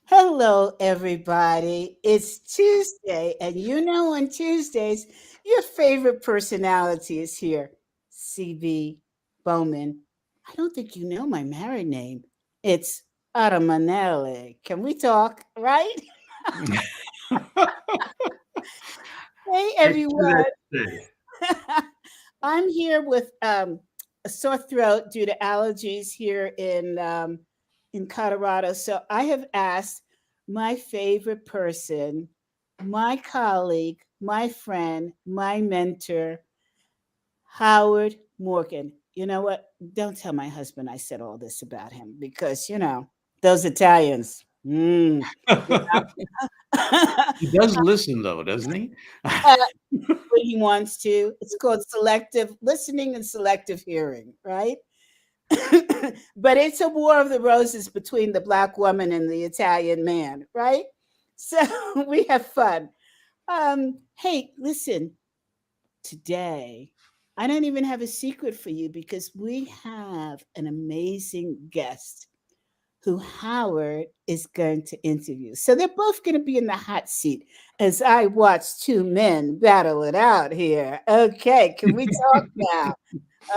Hello, everybody. It's Tuesday, and on Tuesdays, your favorite personality is here, CB Bowman. I don't think you know my married name. It's Aramanelli. Can we talk, right? Hey, everyone. Excellent day. I'm here with a sore throat due to allergies here in Colorado. So I have asked my favorite person, my colleague, my friend, my mentor, Howard Morgan. You know what? Don't tell my husband I said all this about him because those Italians. Mm. He does listen, though, doesn't he? When he wants to. It's called selective listening and selective hearing, right? But it's a war of the roses between the black woman and the Italian man, right? So we have fun. Hey, listen, today I don't even have a secret for you because we have an amazing guest who Howard is going to interview. So they're both going to be in the hot seat as I watch two men battle it out here. Okay, can we talk now?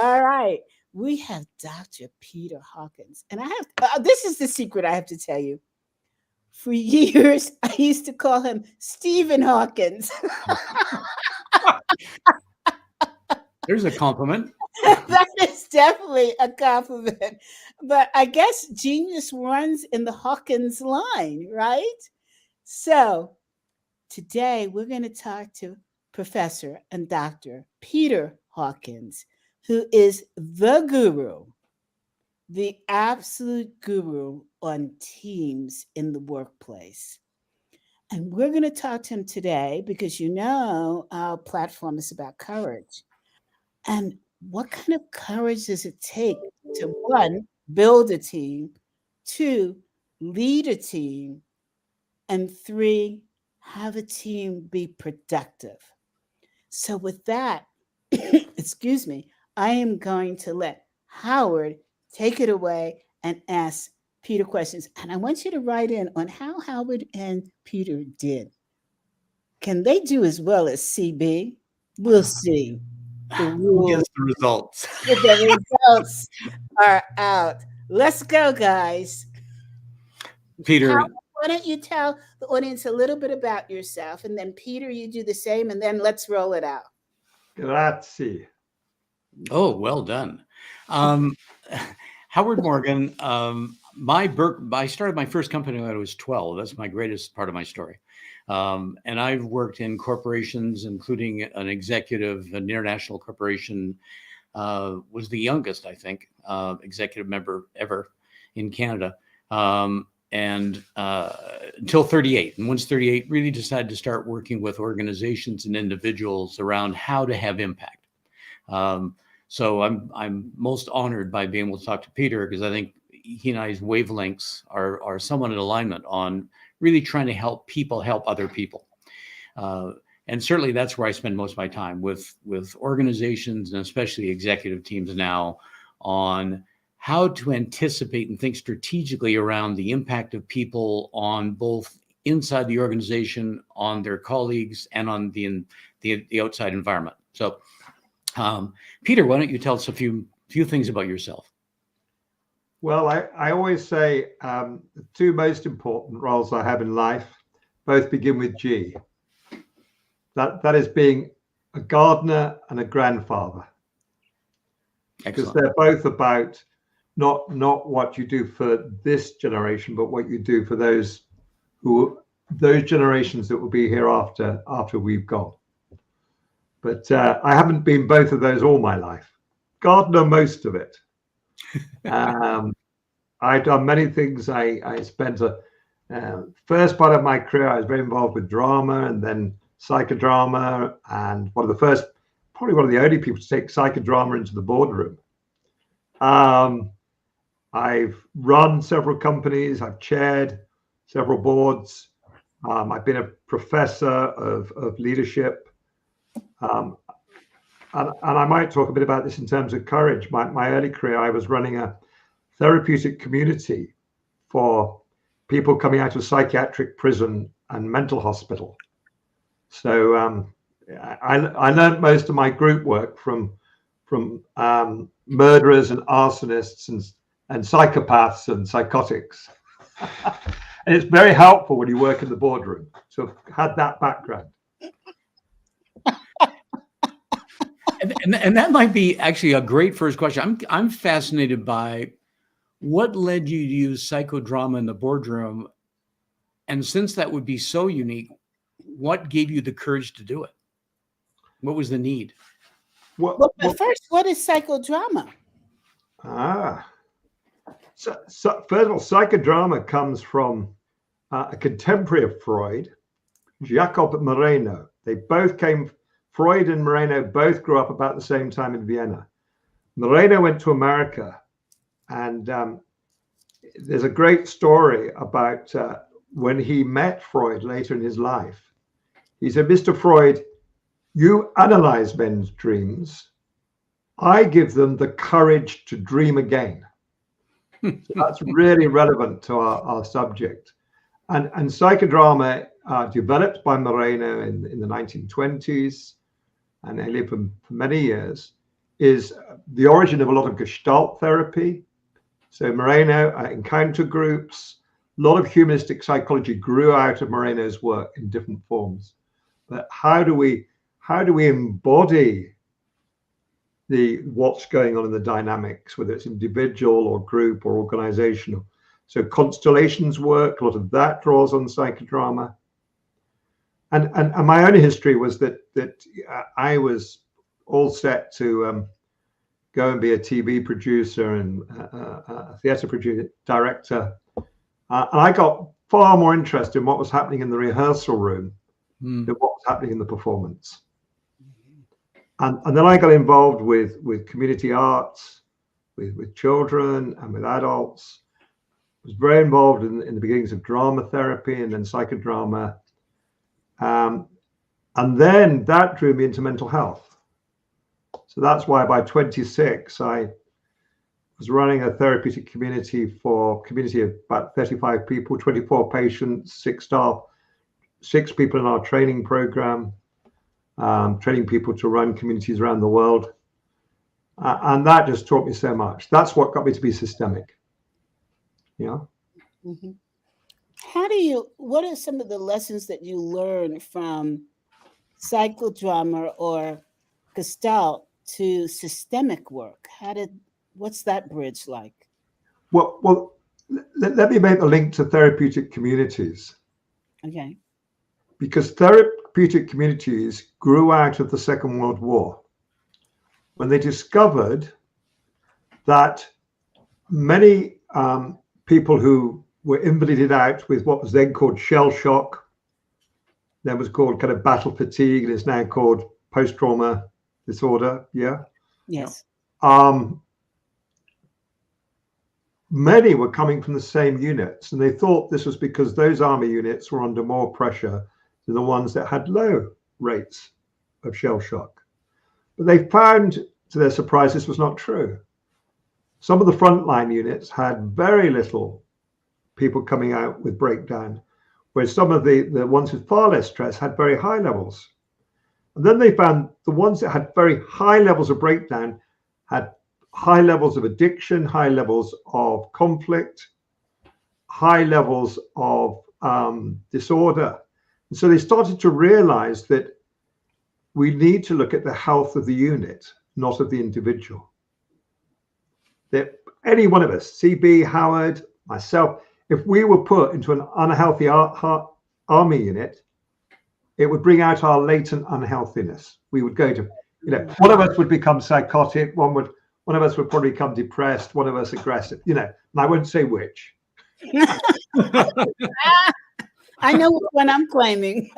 All right. We have Dr. Peter Hawkins. And I have this is the secret I have to tell you. For years, I used to call him Stephen Hawkins. There's a compliment. That is definitely a compliment. But I guess genius runs in the Hawkins line, right? So today we're going to talk to Professor and Dr. Peter Hawkins, who is the guru, the absolute guru on teams in the workplace. And we're going to talk to him today because our platform is about courage. And what kind of courage does it take to, one, build a team, two, lead a team, and three, have a team be productive? So, with that, excuse me, I am going to let Howard take it away and ask Peter questions. And I want you to write in on how Howard and Peter did. Can they do as well as CB? We'll see. The Who rules, gets the results? the results are out. Let's go, guys. Peter, Howard, why don't you tell the audience a little bit about yourself? And then, Peter, you do the same, and then let's roll it out. Grazie. oh, well done. Um, Howard Morgan, I started my first company when I was 12. That's my greatest part of my story. And I've worked in corporations, including an executive, an international corporation, was the youngest, I think, executive member ever in Canada. And until 38. And once 38, really decided to start working with organizations and individuals around how to have impact. So I'm most honored by being able to talk to Peter because I think he and I's wavelengths are somewhat in alignment on really trying to help people help other people. And certainly that's where I spend most of my time with organizations and especially executive teams now on how to anticipate and think strategically around the impact of people on both inside the organization, on their colleagues, and on the outside environment. So, Peter, why don't you tell us a few things about yourself? Well, I always say the two most important roles I have in life both begin with G. That is being a gardener and a grandfather. Because they're both about not what you do for this generation, but what you do for those generations that will be here after we've gone. But I haven't been both of those all my life. Gardener most of it. I've done many things. I spent a first part of my career, I was very involved with drama and then psychodrama, and probably one of the only people to take psychodrama into the boardroom. I've run several companies. I've chaired several boards. I've been a professor of leadership. And I might talk a bit about this in terms of courage. My early career, I was running a therapeutic community for people coming out of psychiatric prison and mental hospital. So I learned most of my group work from murderers and arsonists and psychopaths and psychotics. And it's very helpful when you work in the boardroom to have had that background. And that might be actually a great first question. I'm fascinated by what led you to use psychodrama in the boardroom, and since that would be so unique, what gave you the courage to do it? What was the need? But first, what is psychodrama? So first of all, psychodrama comes from a contemporary of Freud, Jacob Moreno. They both came. Freud and Moreno both grew up about the same time in Vienna. Moreno went to America, and there's a great story about when he met Freud later in his life. He said, "Mr. Freud, you analyze men's dreams. I give them the courage to dream again." So that's really relevant to our subject. And psychodrama developed by Moreno in the 1920s, and he lived for many years, is the origin of a lot of Gestalt therapy. So Moreno, encounter groups, a lot of humanistic psychology grew out of Moreno's work in different forms. But how do we embody what's going on in the dynamics, whether it's individual or group or organizational? So constellations work, a lot of that draws on psychodrama. And my own history was that I was all set to go and be a TV producer and a theatre director. And I got far more interested in what was happening in the rehearsal room than what was happening in the performance. And then I got involved with community arts, with children and with adults. I was very involved in the beginnings of drama therapy and then psychodrama. And then that drew me into mental health. So that's why by 26, I was running a therapeutic community of about 35 people, 24 patients, 6 staff, 6 people in our training program, training people to run communities around the world. And that just taught me so much. That's what got me to be systemic. Yeah. Mm-hmm. What are some of the lessons that you learned from psychodrama or Gestalt to systemic work? What's that bridge like? Well, let me make the link to therapeutic communities. Okay. Because therapeutic communities grew out of the Second World War when they discovered that many people who were invalided out with what was then called shell shock, then was called kind of battle fatigue, and is now called post-trauma disorder. Yeah. Yes. Many were coming from the same units, and they thought this was because those army units were under more pressure than the ones that had low rates of shell shock. But they found, to their surprise, this was not true. Some of the frontline units had very little people coming out with breakdown, whereas some of the ones with far less stress had very high levels. And then they found the ones that had very high levels of breakdown had high levels of addiction, high levels of conflict, high levels of disorder. And so they started to realize that we need to look at the health of the unit, not of the individual. That any one of us, CB, Howard, myself, if we were put into an unhealthy army unit, it would bring out our latent unhealthiness. We would go to, one of us would become psychotic, one of us would probably become depressed, one of us aggressive, and I won't say which. I know which one I'm claiming.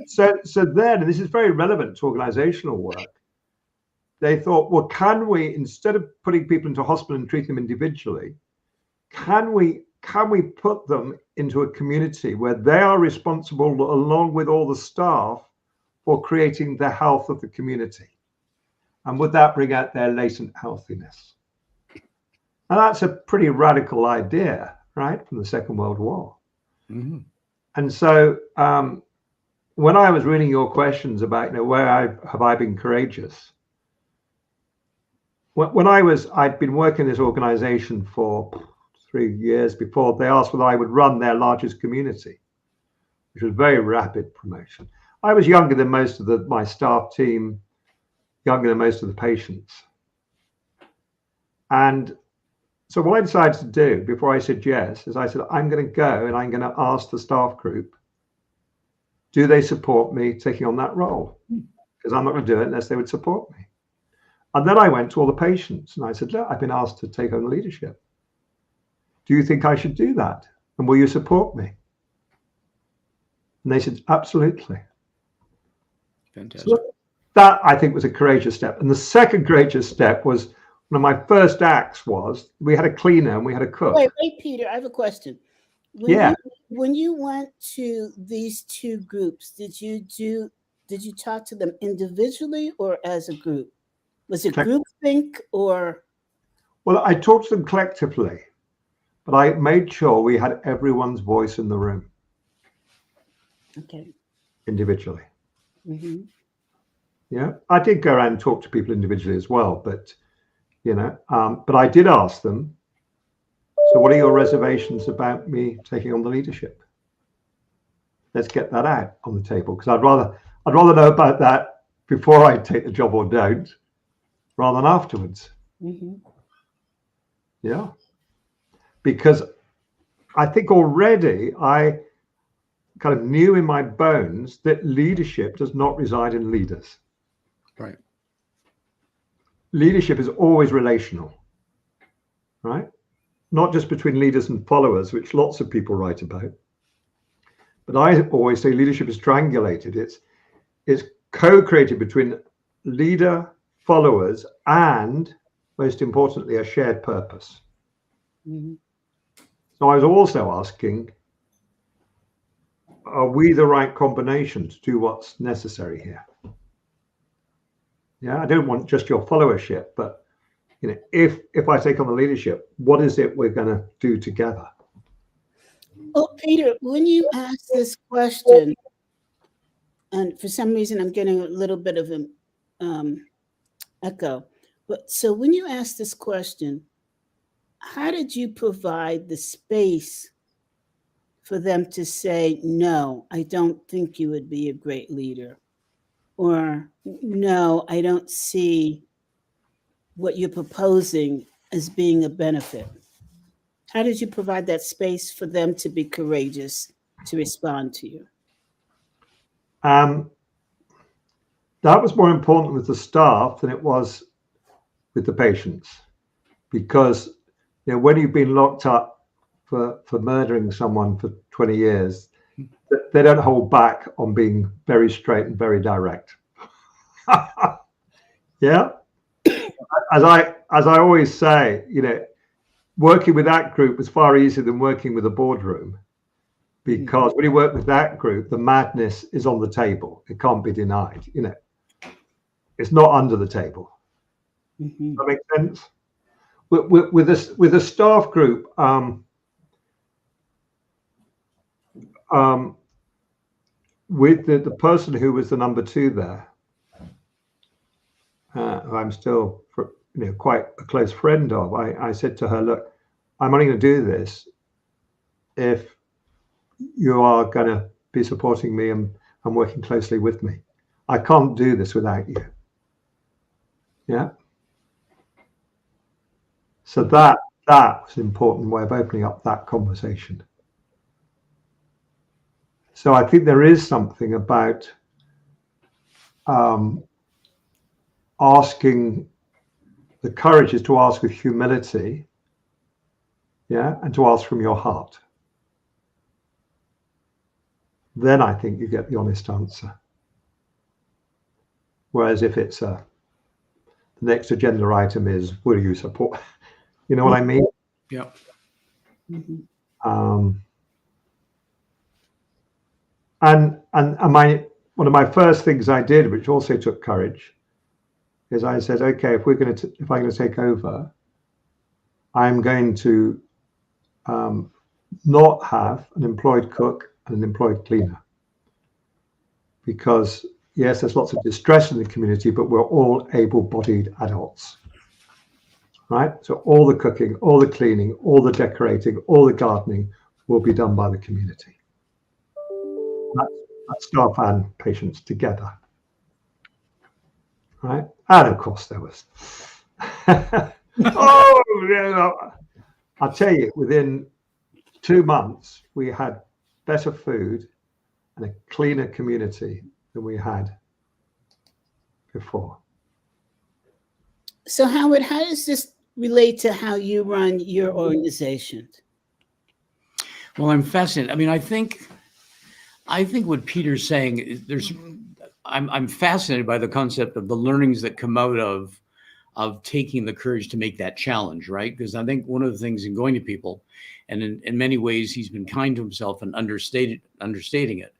So then, and this is very relevant to organizational work, they thought, well, can we, instead of putting people into hospital and treating them individually, can we put them into a community where they are responsible, along with all the staff, for creating the health of the community? And would that bring out their latent healthiness? And that's a pretty radical idea. right, from the Second World War. Mm-hmm. And so when I was reading your questions about, where have I been courageous? When I'd been working in this organization for 3 years before they asked whether I would run their largest community, which was very rapid promotion. I was younger than most of my staff team, younger than most of the patients. And so what I decided to do before I said yes is I said, I'm going to go and I'm going to ask the staff group, do they support me taking on that role? Because I'm not going to do it unless they would support me. And then I went to all the patients and I said, look, I've been asked to take on leadership. Do you think I should do that? And will you support me? And they said, absolutely. Fantastic. So that, I think, was a courageous step. And the second courageous step was, one of my first acts was, we had a cleaner and we had a cook. Wait, Peter, I have a question. When you went to these two groups, did you talk to them individually or as a group? Was it groupthink or? Well, I talked to them collectively, but I made sure we had everyone's voice in the room. Okay. Individually. Mm-hmm. Yeah, I did go around and talk to people individually as well, but but I did ask them, so what are your reservations about me taking on the leadership? Let's get that out on the table, because I'd rather know about that before I take the job or don't, rather than afterwards. Mm-hmm. Yeah, because I think already I kind of knew in my bones that leadership does not reside in leaders. Right. Leadership is always relational, right? Not just between leaders and followers, which lots of people write about. But I always say leadership is triangulated. It's co-created between leader, followers, and most importantly, a shared purpose. Mm-hmm. So I was also asking, are we the right combination to do what's necessary here? Yeah, I don't want just your followership, but if I take on the leadership, what is it we're going to do together? Oh, Peter, when you ask this question, and for some reason I'm getting a little bit of an echo, but so when you ask this question, how did you provide the space for them to say, no, I don't think you would be a great leader? Or, no, I don't see what you're proposing as being a benefit? How did you provide that space for them to be courageous to respond to you? That was more important with the staff than it was with the patients, because when you've been locked up for murdering someone for 20 years, they don't hold back on being very straight and very direct. Yeah, as I always say, working with that group was far easier than working with a boardroom, because when you work with that group, the madness is on the table. It can't be denied. It's not under the table. Mm-hmm. Does that make sense? With a staff group, with the person who was the number 2 there, who I'm still quite a close friend of, I said to her, look, I'm only going to do this if you are going to be supporting me and working closely with me. I can't do this without you. Yeah. So that was an important way of opening up that conversation. So I think there is something about asking, the courage is to ask with humility, yeah, and to ask from your heart. Then I think you get the honest answer. Whereas if it's the next agenda item is, will you support? You know what I mean? Yeah. Mm-hmm. And one of my first things I did, which also took courage, is I said, okay, if I'm going to take over, I'm going to not have an employed cook and an employed cleaner. Because yes, there's lots of distress in the community, but we're all able-bodied adults, right? So all the cooking, all the cleaning, all the decorating, all the gardening will be done by the community. That's staff and patients together, right? And of course there was, I'll tell you, within 2 months, we had better food and a cleaner community than we had before. So Howard, how does this relate to how you run your organization? Well, I'm fascinated. I mean, I think what Peter's saying is I'm fascinated by the concept of the learnings that come out of taking the courage to make that challenge, right? Because I think one of the things in going to people, and in many ways he's been kind to himself and understating it,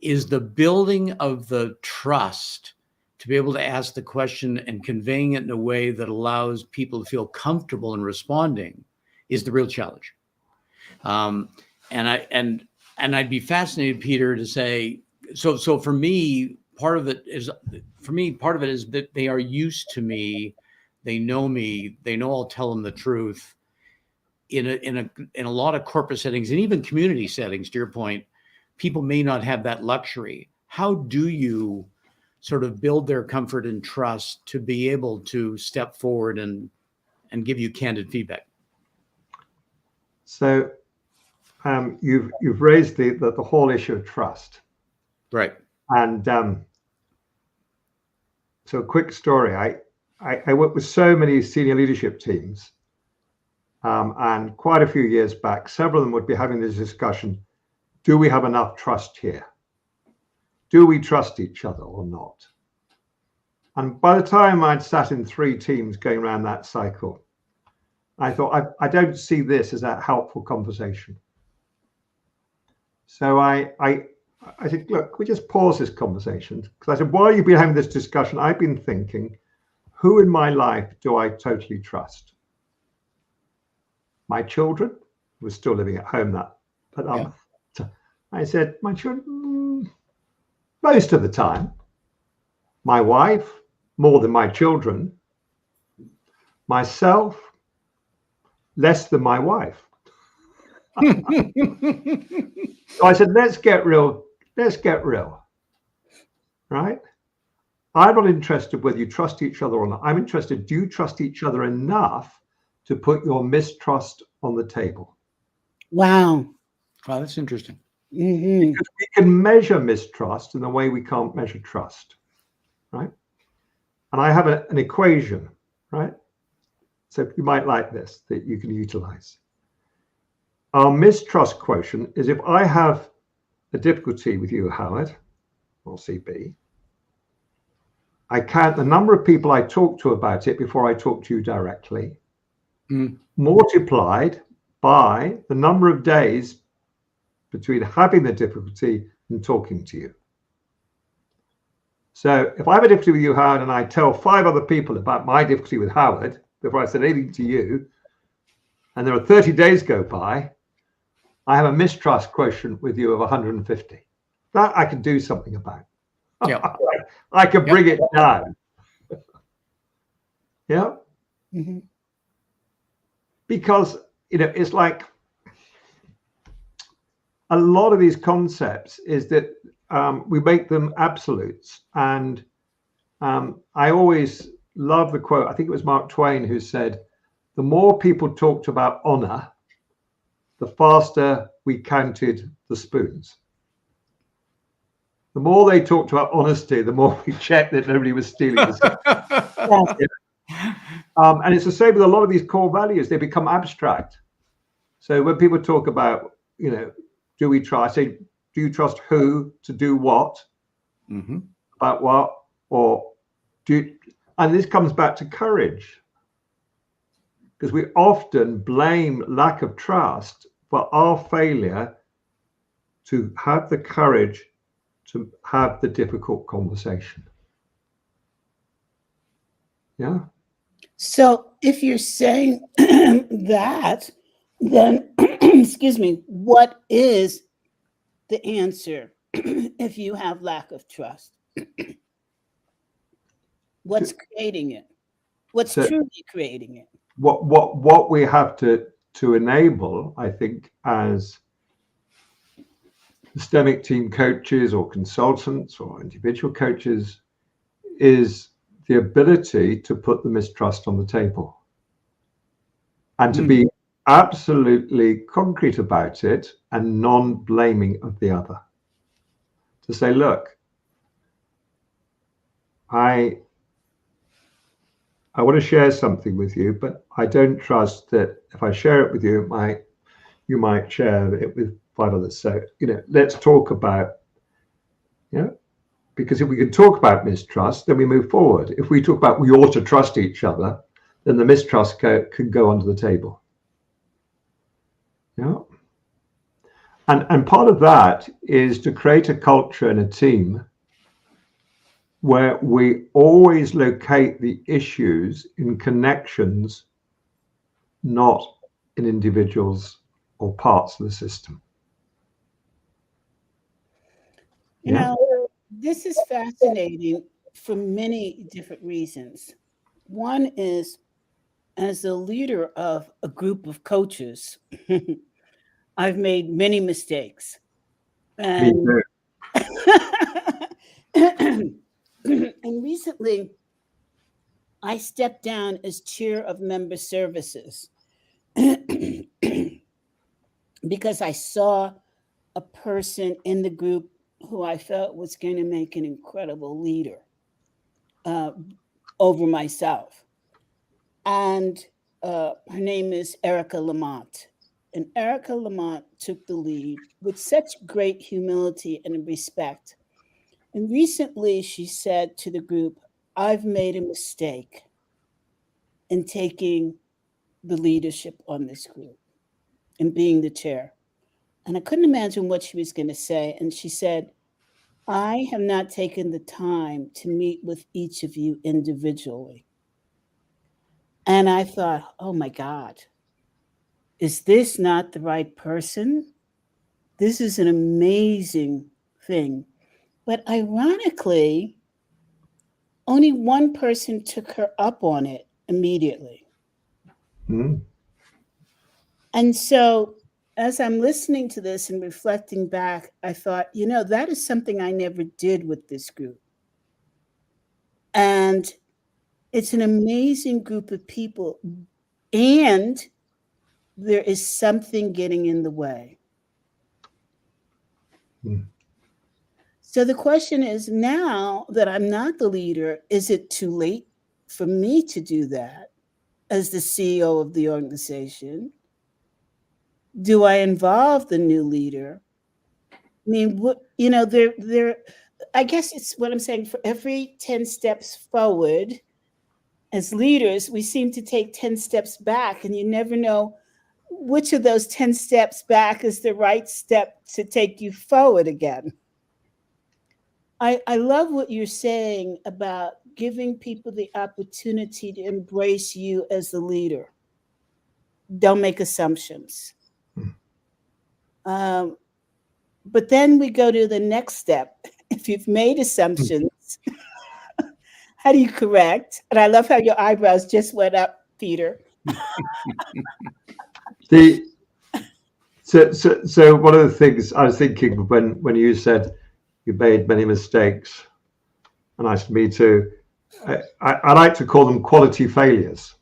is the building of the trust to be able to ask the question and conveying it in a way that allows people to feel comfortable in responding is the real challenge. And I'd be fascinated, Peter, to say, so for me, part of it is that they are used to me, they know me, they know I'll tell them the truth. In a lot of corporate settings and even community settings, to your point, people may not have that luxury. How do you sort of build their comfort and trust to be able to step forward and give you candid feedback? So you've raised the whole issue of trust, right? And so a quick story. I work with so many senior leadership teams, and quite a few years back, several of them would be having this discussion: do we have enough trust here? Do we trust each other or not? And by the time I'd sat in 3 teams going around that cycle, I thought, I don't see this as a helpful conversation. So I said, look, we just pause this conversation. Because I said, while you've been having this discussion, I've been thinking, who in my life do I totally trust? My children, who were still living at home but I said, my children, most of the time. My wife, more than my children. Myself, less than my wife. So I said, let's get real. Right? I'm not interested whether you trust each other or not. I'm interested, do you trust each other enough to put your mistrust on the table? Wow. Wow, that's interesting. Mm-hmm. Because we can measure mistrust in the way we can't measure trust, right? And I have an equation, right? So you might like this, that you can utilize. Our mistrust quotient is if I have a difficulty with you, Howard, or CB, I count the number of people I talk to about it before I talk to you directly, multiplied by the number of days between having the difficulty and talking to you. So if I have a difficulty with you, Howard, and I tell 5 other people about my difficulty with Howard before I said anything to you, and there are 30 days go by, I have a mistrust quotient with you of 150. That I can do something about. Yeah. I can bring it down. Yeah. Mm-hmm. Because, it's like a lot of these concepts is that we make them absolutes. And I always love the quote, I think it was Mark Twain who said, the more people talked about honor, the faster we counted the spoons. The more they talked about honesty, the more we checked that nobody was stealing the and it's the same with a lot of these core values. They become abstract. So when people talk about, do we trust? I say, do you trust who to do what? Mm-hmm. About what? Or and this comes back to courage. Because we often blame lack of trust for our failure to have the courage to have the difficult conversation. Yeah. So if you're saying that, then excuse excuse me, what is the answer if you have lack of trust? What's creating it? What's truly creating it? What we have to enable, I think, as systemic team coaches or consultants or individual coaches, is the ability to put the mistrust on the table and to be absolutely concrete about it and non-blaming of the other. To say, look, I want to share something with you, but I don't trust that if I share it with you, you might share it with 5 others. So, let's talk about, because if we can talk about mistrust, then we move forward. If we talk about we ought to trust each other, then the mistrust can go onto the table. Yeah. And part of that is to create a culture in a team where we always locate the issues in connections, not in individuals or parts of the system. You know, this is fascinating for many different reasons. One is, as a leader of a group of coaches, I've made many mistakes. And, and recently, I stepped down as chair of member services because I saw a person in the group who I felt was going to make an incredible leader over myself. And her name is Erica Lamont. And Erica Lamont took the lead with such great humility and respect. And recently she said to the group, I've made a mistake in taking the leadership on this group and being the chair. And I couldn't imagine what she was going to say. And she said, I have not taken the time to meet with each of you individually. And I thought, oh my God, is this not the right person? This is an amazing thing. But ironically, only one person took her up on it immediately. And so as I'm listening to this and reflecting back, I thought, that is something I never did with this group. And it's an amazing group of people. And there is something getting in the way. So the question is, now that I'm not the leader, is it too late for me to do that as the CEO of the organization? Do I involve the new leader? I mean, I guess it's what I'm saying. For every 10 steps forward, as leaders, we seem to take 10 steps back, and you never know which of those 10 steps back is the right step to take you forward again. I love what you're saying about giving people the opportunity to embrace you as the leader. Don't make assumptions. But then we go to the next step. If you've made assumptions, how do you correct? And I love how your eyebrows just went up, Peter. So one of the things I was thinking when you said you made many mistakes, and I said, me too, I like to call them quality failures.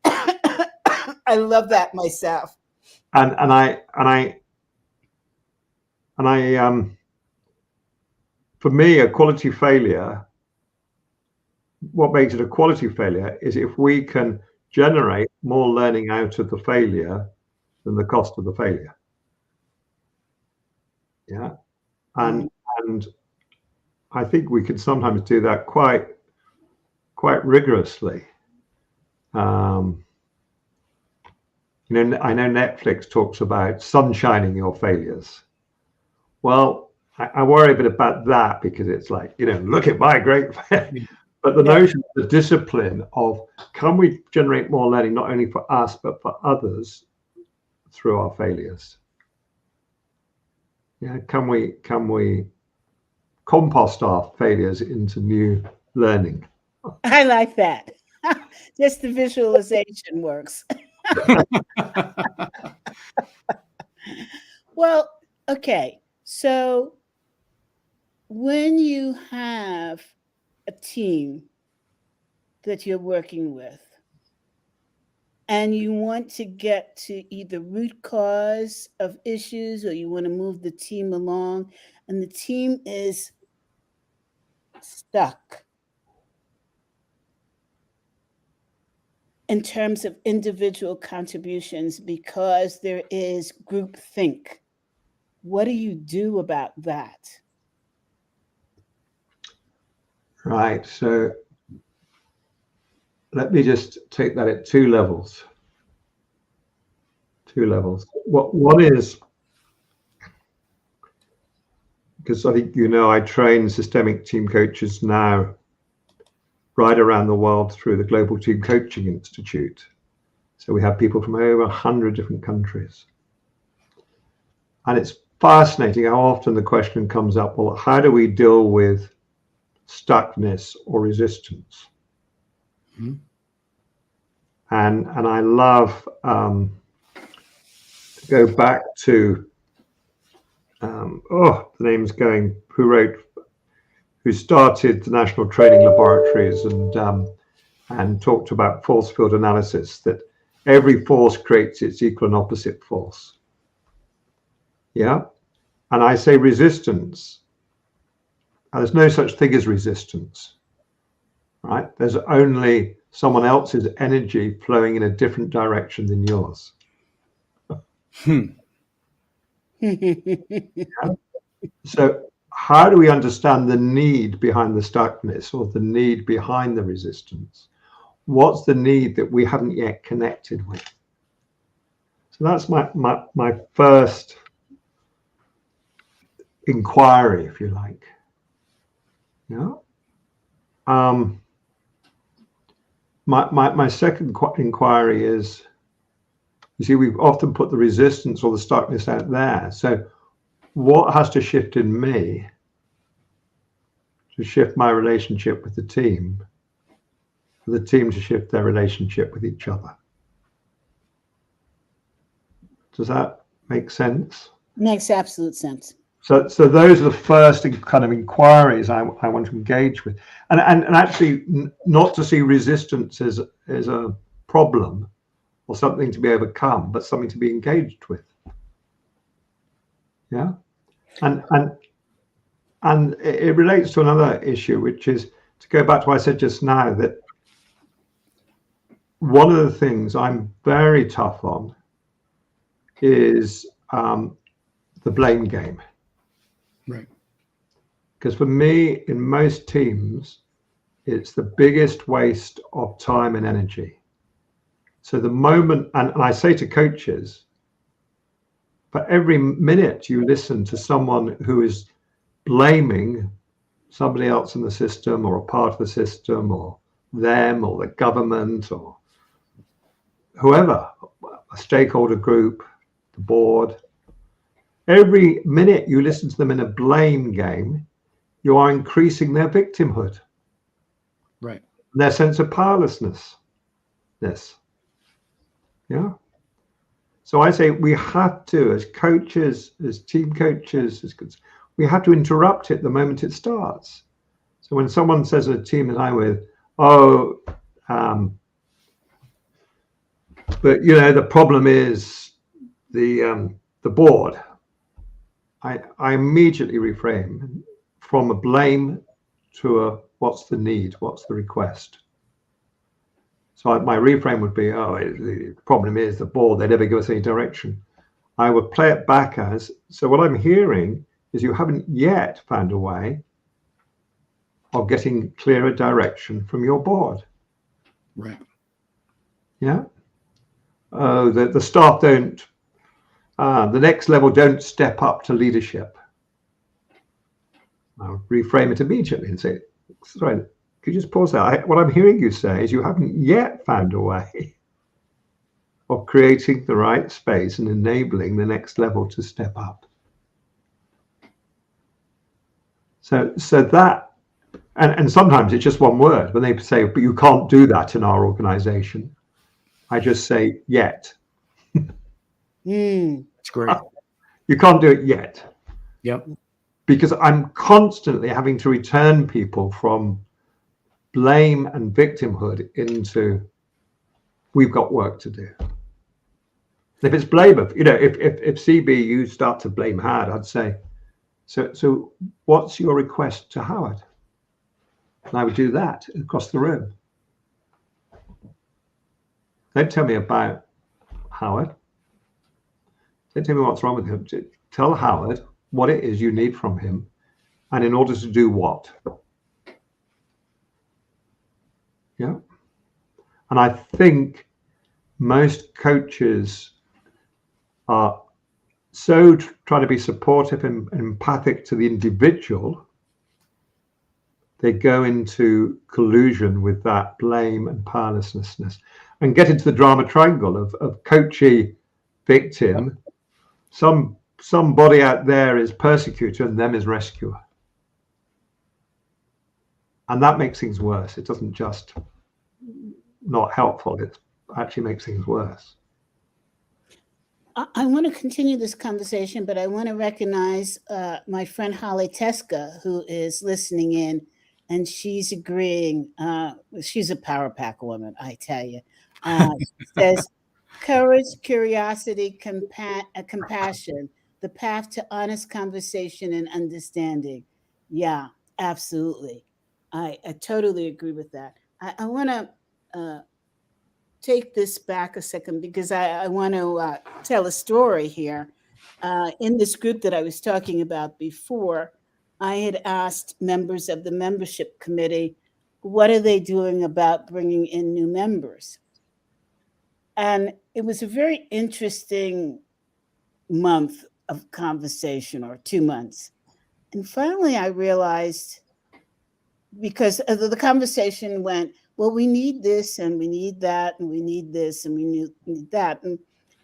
I love that myself. And for me, a quality failure, what makes it a quality failure is if we can generate more learning out of the failure than the cost of the failure. Yeah. And I think we can sometimes do that quite rigorously. I know Netflix talks about sunshining your failures. Well, I worry a bit about that because it's like, look at my great failure. But the notion of the discipline of, can we generate more learning, not only for us, but for others through our failures? Yeah, can we compost our failures into new learning? I like that. Just the visualization works. Well, okay. So when you have a team that you're working with and you want to get to either root cause of issues or you want to move the team along and the team is stuck in terms of individual contributions because there is groupthink, what do you do about that? Right. So let me just take that at two levels. One is, because I think I train systemic team coaches now right around the world through the Global Team Coaching Institute. So we have people from over 100 different countries. And it's fascinating how often the question comes up, well, how do we deal with stuckness or resistance? Mm-hmm. And I love to go back to, the name's going, who started the National Training Laboratories and talked about force field analysis, that every force creates its equal and opposite force. Yeah. And I say resistance. There's no such thing as resistance, right? There's only someone else's energy flowing in a different direction than yours. Yeah? So how do we understand the need behind the stuckness or the need behind the resistance? What's the need that we haven't yet connected with? So that's my first inquiry, if you like. Yeah. My second inquiry is, you see, we've often put the resistance or the stuckness out there. So what has to shift in me to shift my relationship with the team, for the team to shift their relationship with each other? Does that make sense? Makes absolute sense. So those are the first kind of inquiries I want to engage with, and actually not to see resistance as a problem or something to be overcome, but something to be engaged with. Yeah, and it relates to another issue, which is to go back to what I said just now, that one of the things I'm very tough on is the blame game. Right. Because for me, in most teams, it's the biggest waste of time and energy. So the moment, and I say to coaches, for every minute you listen to someone who is blaming somebody else in the system or a part of the system or them or the government or whoever, a stakeholder group, the board, every minute you listen to them in a blame game, you are increasing their victimhood, right? Their sense of powerlessness. Yeah. So I say we have to, as coaches, as team coaches, we have to interrupt it the moment it starts. So when someone says in a team that I'm with, but the problem is the board, I immediately reframe from a blame to a what's the need, what's the request. So my reframe would be, the problem is the board, they never give us any direction. I would play it back as, so what I'm hearing is you haven't yet found a way of getting clearer direction from your board. Right. Yeah. The staff don't, the next level don't step up to leadership. I'll reframe it immediately and say, sorry, could you just pause there? What I'm hearing you say is you haven't yet found a way of creating the right space and enabling the next level to step up. So that, and sometimes it's just one word. When they say, but you can't do that in our organization, I just say, yet. That's great. You can't do it yet. Yep. Because I'm constantly having to return people from blame and victimhood into, we've got work to do. If it's blame, if CB, you start to blame Howard, I'd say, so what's your request to Howard? And I would do that across the room. Don't tell me about Howard. Don't tell me what's wrong with him. Tell Howard what it is you need from him, and in order to do what. Yeah. And I think most coaches are so trying to be supportive and empathic to the individual, they go into collusion with that blame and powerlessness and get into the drama triangle of coachee, victim, somebody out there is persecutor and them is rescuer. And that makes things worse. It doesn't just not helpful, it actually makes things worse. I want to continue this conversation, but I want to recognize my friend Holly Teska, who is listening in, and she's agreeing. She's a power pack woman, I tell you. She says, courage, curiosity, compassion, the path to honest conversation and understanding. Yeah, absolutely. I totally agree with that. I want to take this back a second because I want to tell a story here. In this group that I was talking about before, I had asked members of the membership committee, what are they doing about bringing in new members? And it was a very interesting month of conversation, or 2 months. And finally, I realized, because the conversation went, well, we need this and we need that and we need this and we need that. And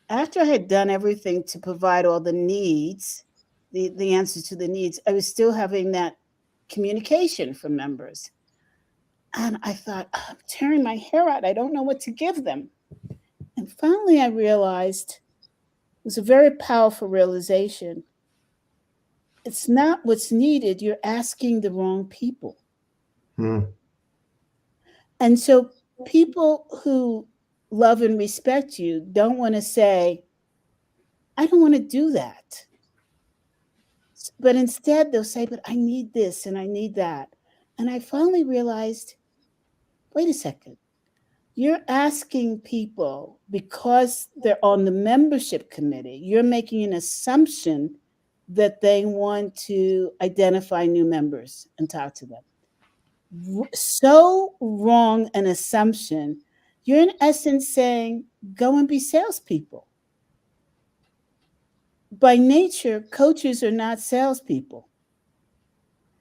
after I had done everything to provide all the needs, the answers to the needs, I was still having that communication from members. And I thought, I'm tearing my hair out. I don't know what to give them. And finally, I realized, it was a very powerful realization. It's not what's needed. You're asking the wrong people. And so people who love and respect you don't want to say, I don't want to do that. But instead they'll say, but I need this and I need that. And I finally realized, wait a second. You're asking people because they're on the membership committee. You're making an assumption that they want to identify new members and talk to them. So wrong an assumption. You're in essence saying, go and be salespeople. By nature, coaches are not salespeople.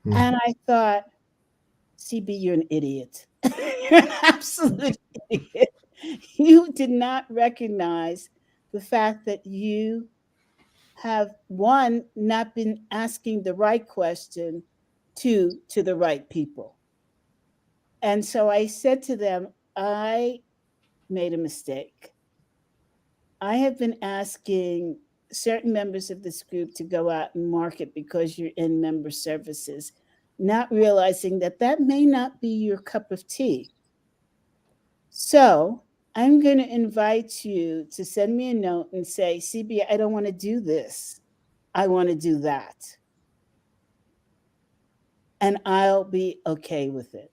And I thought, CB, you're an idiot. You're an absolute idiot. You did not recognize the fact that you have, one, not been asking the right question, two, to the right people. And so I said to them, I made a mistake. I have been asking certain members of this group to go out and market because you're in member services, not realizing that that may not be your cup of tea. So I'm going to invite you to send me a note and say, CB, I don't want to do this. I want to do that. And I'll be okay with it.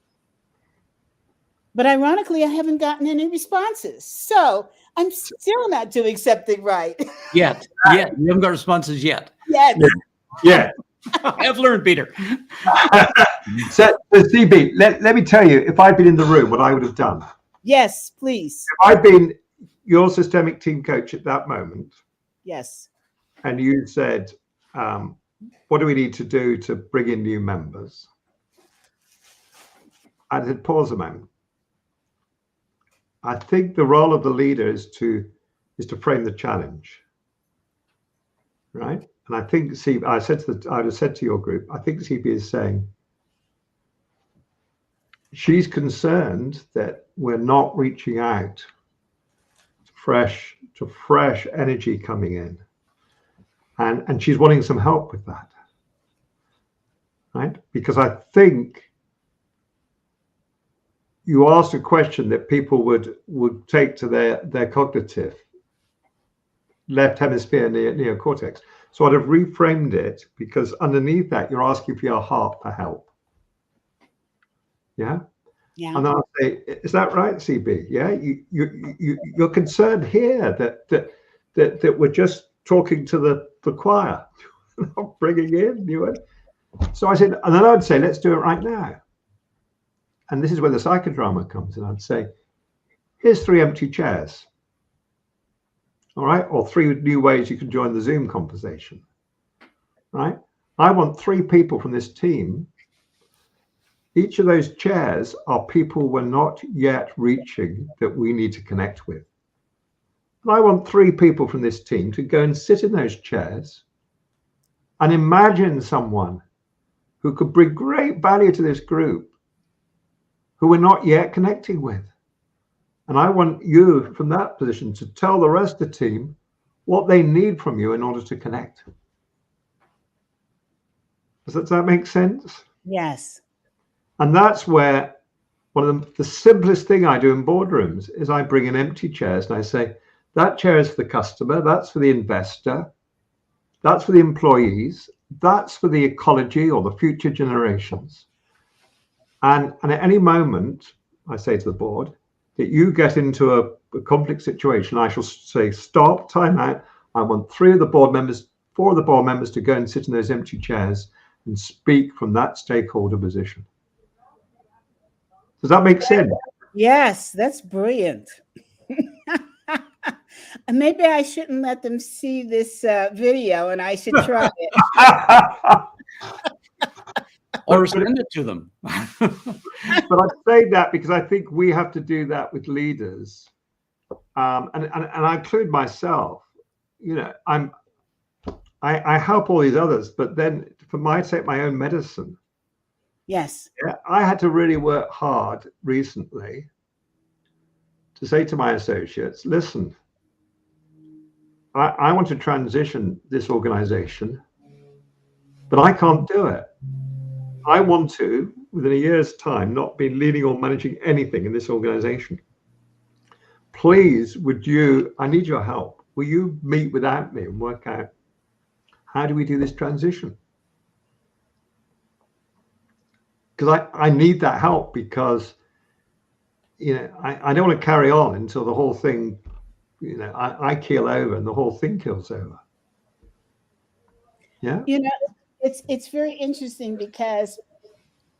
But ironically, I haven't gotten any responses. So I'm still not doing something right. Yet. You haven't got responses yet. Yeah. I've learned, Peter. So CB, let me tell you, if I'd been in the room, what I would have done. Yes, please. If I'd been your systemic team coach at that moment. Yes. And you said, what do we need to do to bring in new members? I'd said, pause a moment. I think the role of the leader is to is to frame the challenge, right? And I think I would have said to your group, I think CB is saying she's concerned that we're not reaching out to fresh energy coming in, and she's wanting some help with that, right? Because I think you asked a question that people would take to their cognitive left hemisphere neocortex. So I'd have reframed it, because underneath that you're asking for your heart for help. Yeah. Yeah. And then I'll say, is that right, CB? Yeah. You're concerned here that we're just talking to the choir, not bringing in new one. So I said, and then I'd say, let's do it right now. And this is where the psychodrama comes in. I'd say, here's 3 empty chairs. All right, or 3 new ways you can join the Zoom conversation. Right? I want 3 people from this team. Each of those chairs are people we're not yet reaching that we need to connect with. And I want 3 people from this team to go and sit in those chairs and imagine someone who could bring great value to this group who we're not yet connecting with. And I want you from that position to tell the rest of the team what they need from you in order to connect. Does that make sense? Yes. And that's where one of the simplest thing I do in boardrooms is I bring in empty chairs and I say, that chair is for the customer, that's for the investor, that's for the employees, that's for the ecology or the future generations. And at any moment, I say to the board, that you get into a conflict situation, I shall say, stop, time out. I want 4 of the board members to go and sit in those empty chairs and speak from that stakeholder position. Does that make sense? Yes, that's brilliant. And maybe I shouldn't let them see this video, and I should try it. Or send it to them. But I say that because I think we have to do that with leaders, and I include myself. You know, I help all these others, but then for my own medicine. Yes. Yeah, I had to really work hard recently to say to my associates, listen, I want to transition this organization, but I can't do it. I want to, within a year's time, not be leading or managing anything in this organization. Please, I need your help. Will you meet without me and work out how do we do this transition? Because I need that help, because, you know, I don't want to carry on until the whole thing, you know, I keel over and the whole thing keels over. Yeah. You know, it's very interesting, because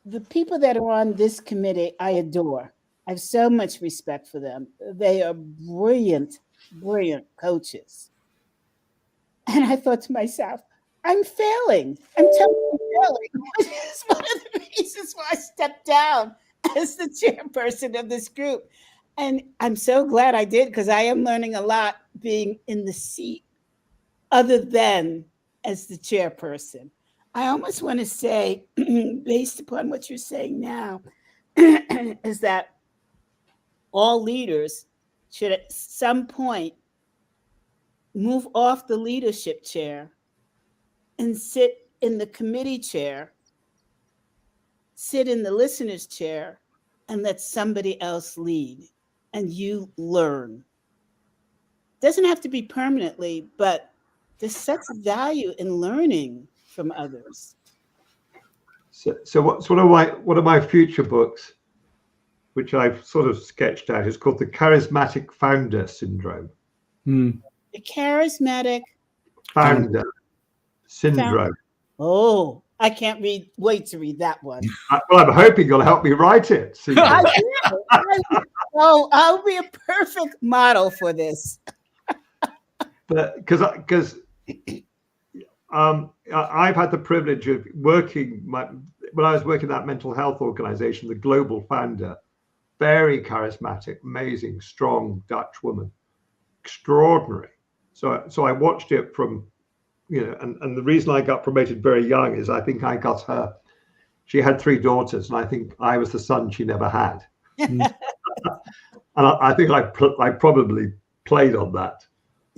the people that are on this committee, I adore. I have so much respect for them. They are brilliant, brilliant coaches. And I thought to myself, I'm failing. I'm totally failing. Which is one of the reasons why I stepped down as the chairperson of this group. And I'm so glad I did, because I am learning a lot being in the seat other than as the chairperson. I almost want to say, based upon what you're saying now, is that all leaders should at some point move off the leadership chair and sit in the committee chair, sit in the listener's chair, and let somebody else lead, and you learn. Doesn't have to be permanently, but there's such value in learning from others. So what's one of my future books, which I've sort of sketched out, is called the Charismatic Founder Syndrome. The charismatic founder syndrome. Oh, I can't wait to read that one. Well, I'm hoping you'll help me write it. I'll be a perfect model for this. But because I've had the privilege of working when I was working at that mental health organization, the global founder, very charismatic, amazing, strong Dutch woman. extraordinary. So I watched it from, and the reason I got promoted very young is I think I got her. She had 3 daughters, and I think I was the son she never had. And I think I probably played on that.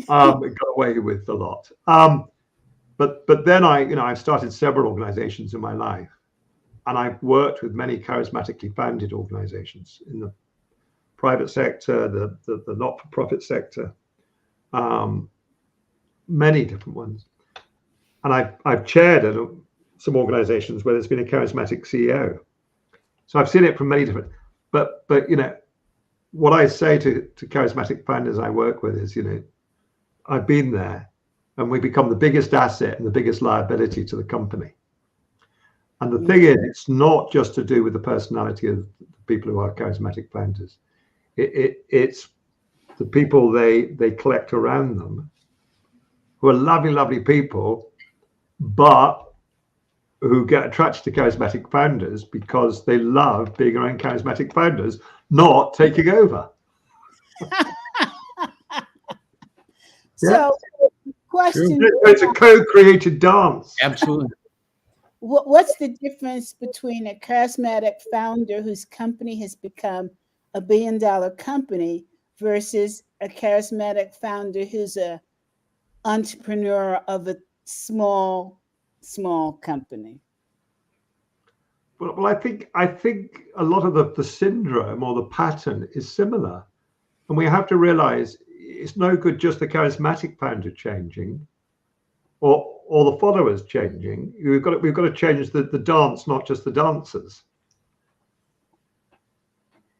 Got away with a lot. But then I've started several organizations in my life, and I've worked with many charismatically founded organizations in the private sector, the not-for-profit sector, many different ones. And I've chaired some organizations where there's been a charismatic CEO. So I've seen it from many different, but what I say to charismatic founders I work with is, I've been there, and we become the biggest asset and the biggest liability to the company. And the thing is, it's not just to do with the personality of the people who are charismatic founders. It's the people they collect around them, who are lovely, lovely people, but who get attracted to charismatic founders because they love being around charismatic founders, not taking over. So, question. It's a co-created dance. Absolutely. What's the difference between a charismatic founder whose company has become a $1 billion company versus a charismatic founder who's an entrepreneur of a small company? Well, I think a lot of the syndrome or the pattern is similar, and we have to realize it's no good just the charismatic founder changing, or the followers changing. We've got to change the dance, not just the dancers.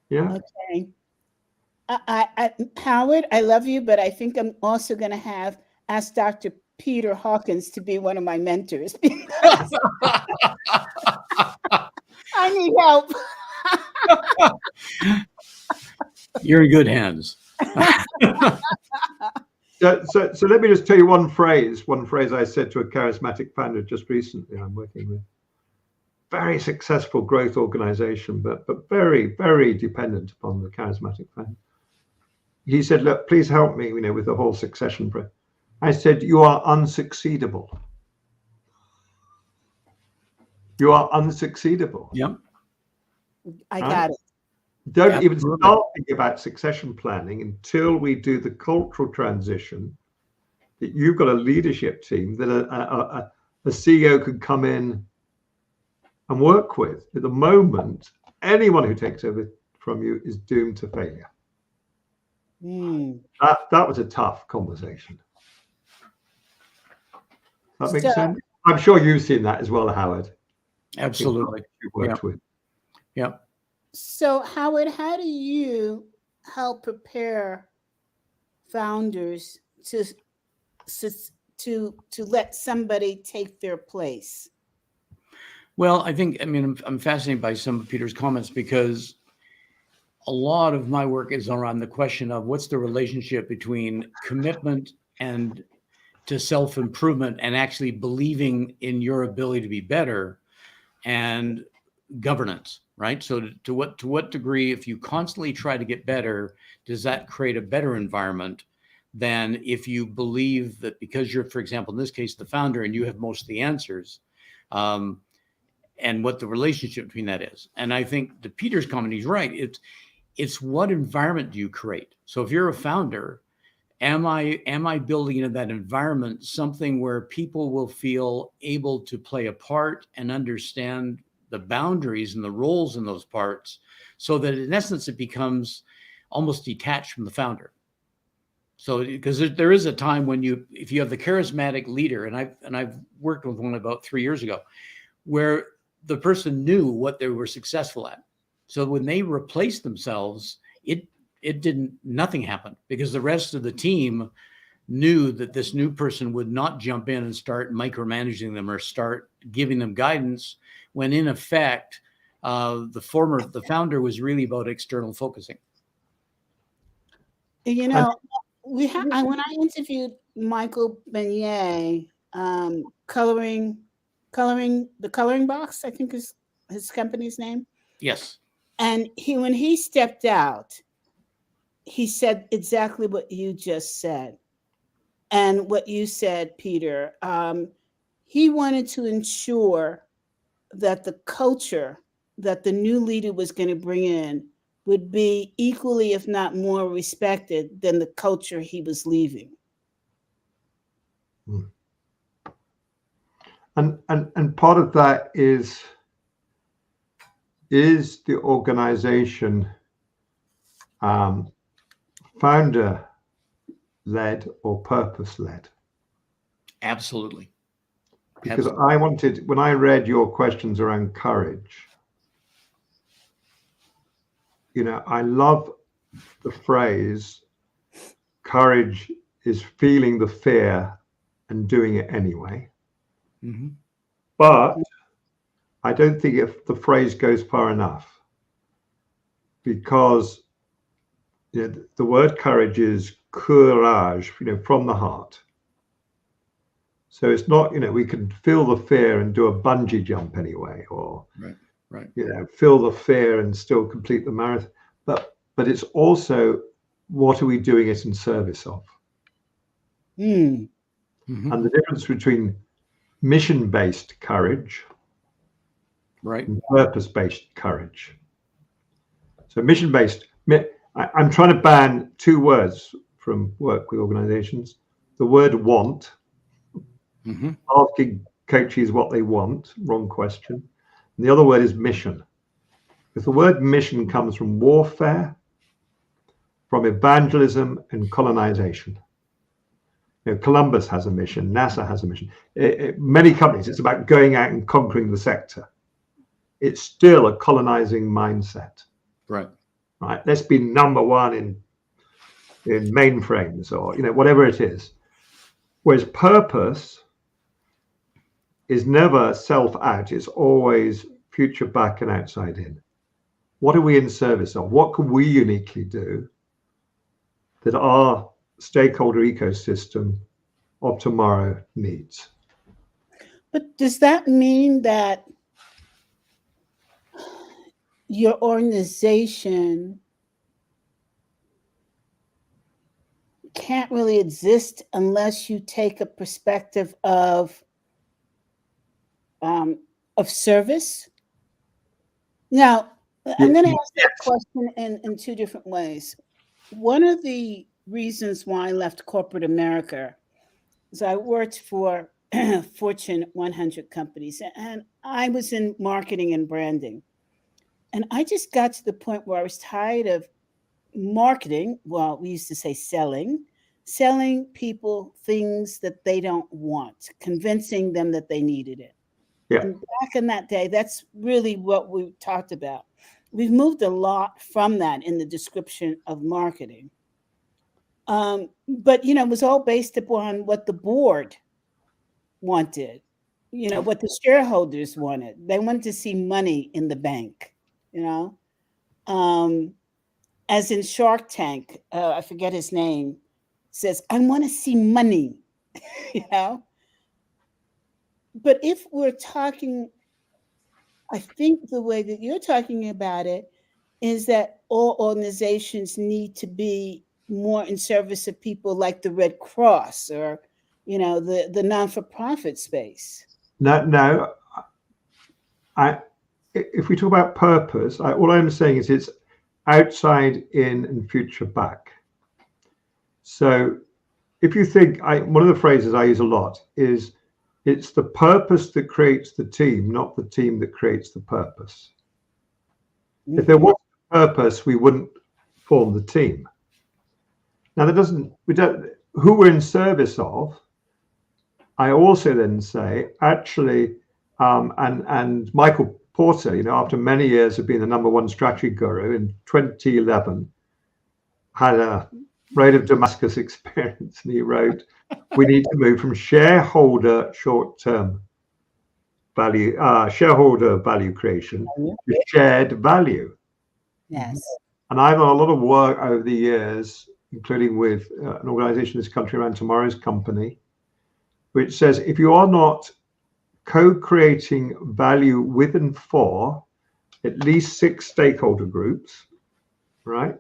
Yeah. Okay. Howard, I love you, but I think I'm also going to ask Dr. Peter Hawkins to be one of my mentors. I need help. You're in good hands. So let me just tell you one phrase I said to a charismatic founder just recently I'm working with. Very successful growth organization, but very, very dependent upon the charismatic founder. He said, look, please help me, with the whole succession process. I said, you are unsucceedable. You are unsucceedable. Yep. I got it. Don't even start thinking about succession planning until we do the cultural transition, that you've got a leadership team that a CEO can come in and work with. At the moment, anyone who takes over from you is doomed to failure. That was a tough conversation. That makes sense? I'm sure you've seen that as well, Howard. Absolutely. You worked with. Yeah. So, Howard, how do you help prepare founders to let somebody take their place? Well, I'm fascinated by some of Peter's comments because a lot of my work is around the question of what's the relationship between commitment and to self-improvement and actually believing in your ability to be better and governance, right? So to what degree, if you constantly try to get better, does that create a better environment than if you believe that because you're, for example, in this case, the founder and you have most of the answers, and what the relationship between that is. And I think the Peter's comment, he's right. It's what environment do you create? So if you're a founder, am I building into that environment something where people will feel able to play a part and understand the boundaries and the roles in those parts, so that in essence it becomes almost detached from the founder? So because there is a time when if you have the charismatic leader, and I've worked with one about 3 years ago, where the person knew what they were successful at. So when they replaced themselves, nothing happened because the rest of the team knew that this new person would not jump in and start micromanaging them or start giving them guidance, when in effect, the founder was really about external focusing. When I interviewed Michael Beignet, coloring the Coloring Box, I think is his company's name. Yes. And when he stepped out, he said exactly what you just said. And what you said, Peter, he wanted to ensure that the culture that the new leader was going to bring in would be equally, if not more, respected than the culture he was leaving. And part of that is the organization founder led or purpose led? Absolutely. Because Absolutely. I wanted, when I read your questions around courage, you know, I love the phrase, courage is feeling the fear and doing it anyway. Mm-hmm. But I don't think if the phrase goes far enough, because you know, the word courage is courage, you know, from the heart. So it's not, you know, we can feel the fear and do a bungee jump anyway, or right. You know, feel the fear and still complete the marathon. But it's also, what are we doing it in service of? Mm-hmm. And the difference between mission-based courage, right, and purpose-based courage. So mission-based, I'm trying to ban two words from work with organizations. The word want, mm-hmm. asking coaches what they want, wrong question. And the other word is mission. Because the word mission comes from warfare, from evangelism and colonization. You know, Columbus has a mission, NASA has a mission. Many companies, it's about going out and conquering the sector. It's still a colonizing mindset. Right. Let's be number one in mainframes, or you know, whatever it is. Whereas purpose is never self out, it's always future back and outside in. What are we in service of? What can we uniquely do that our stakeholder ecosystem of tomorrow needs? But does that mean that your organization can't really exist unless you take a perspective of service? Now, I'm going to ask that question in two different ways. One of the reasons why I left corporate America is I worked for Fortune 100 companies, and I was in marketing and branding. And I just got to the point where I was tired of marketing. Well, we used to say selling people things that they don't want, convincing them that they needed it. Yeah. And back in that day, that's really what we talked about. We've moved a lot from that in the description of marketing. But, you know, it was all based upon what the board wanted, you know, what the shareholders wanted. They wanted to see money in the bank, you know. As in Shark Tank, I forget his name, says, I want to see money, you know. But if we're talking, I think the way that you're talking about it is that all organizations need to be more in service of people like the Red Cross, or, you know, the non-for-profit space. No. If we talk about purpose, all I'm saying is it's outside in and future back. So if you think, one of the phrases I use a lot is, it's the purpose that creates the team, not the team that creates the purpose. Mm-hmm. If there was a purpose, we wouldn't form the team. Now who we're in service of, I also then say, actually, and Michael Porter, you know, after many years of being the #1 strategy guru, in 2011, had a Road of Damascus experience, and he wrote, we need to move from shareholder short-term value, shareholder value creation to shared value. Yes. And I've done a lot of work over the years, including with an organization in this country around Tomorrow's Company, which says if you are not co-creating value with and for at least 6 stakeholder groups, right?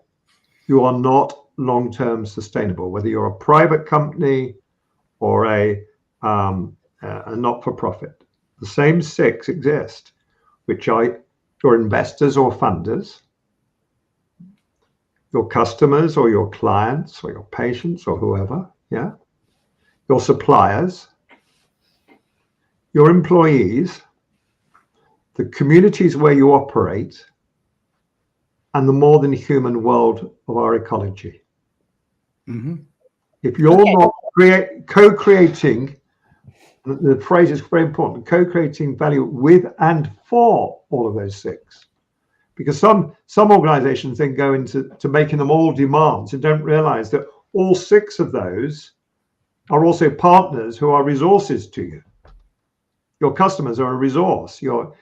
you are not long-term sustainable, whether you're a private company or a not-for-profit. The same six exist, which are your investors or funders, your customers or your clients or your patients or whoever, yeah, your suppliers, your employees, the communities where you operate, and the more than human world of our ecology. Mm-hmm. If you're not co-creating, the phrase is very important, co-creating value with and for all of those six. Because some organizations then go into making them all demands and don't realize that all six of those are also partners who are resources to you. Your customers are a resource. Your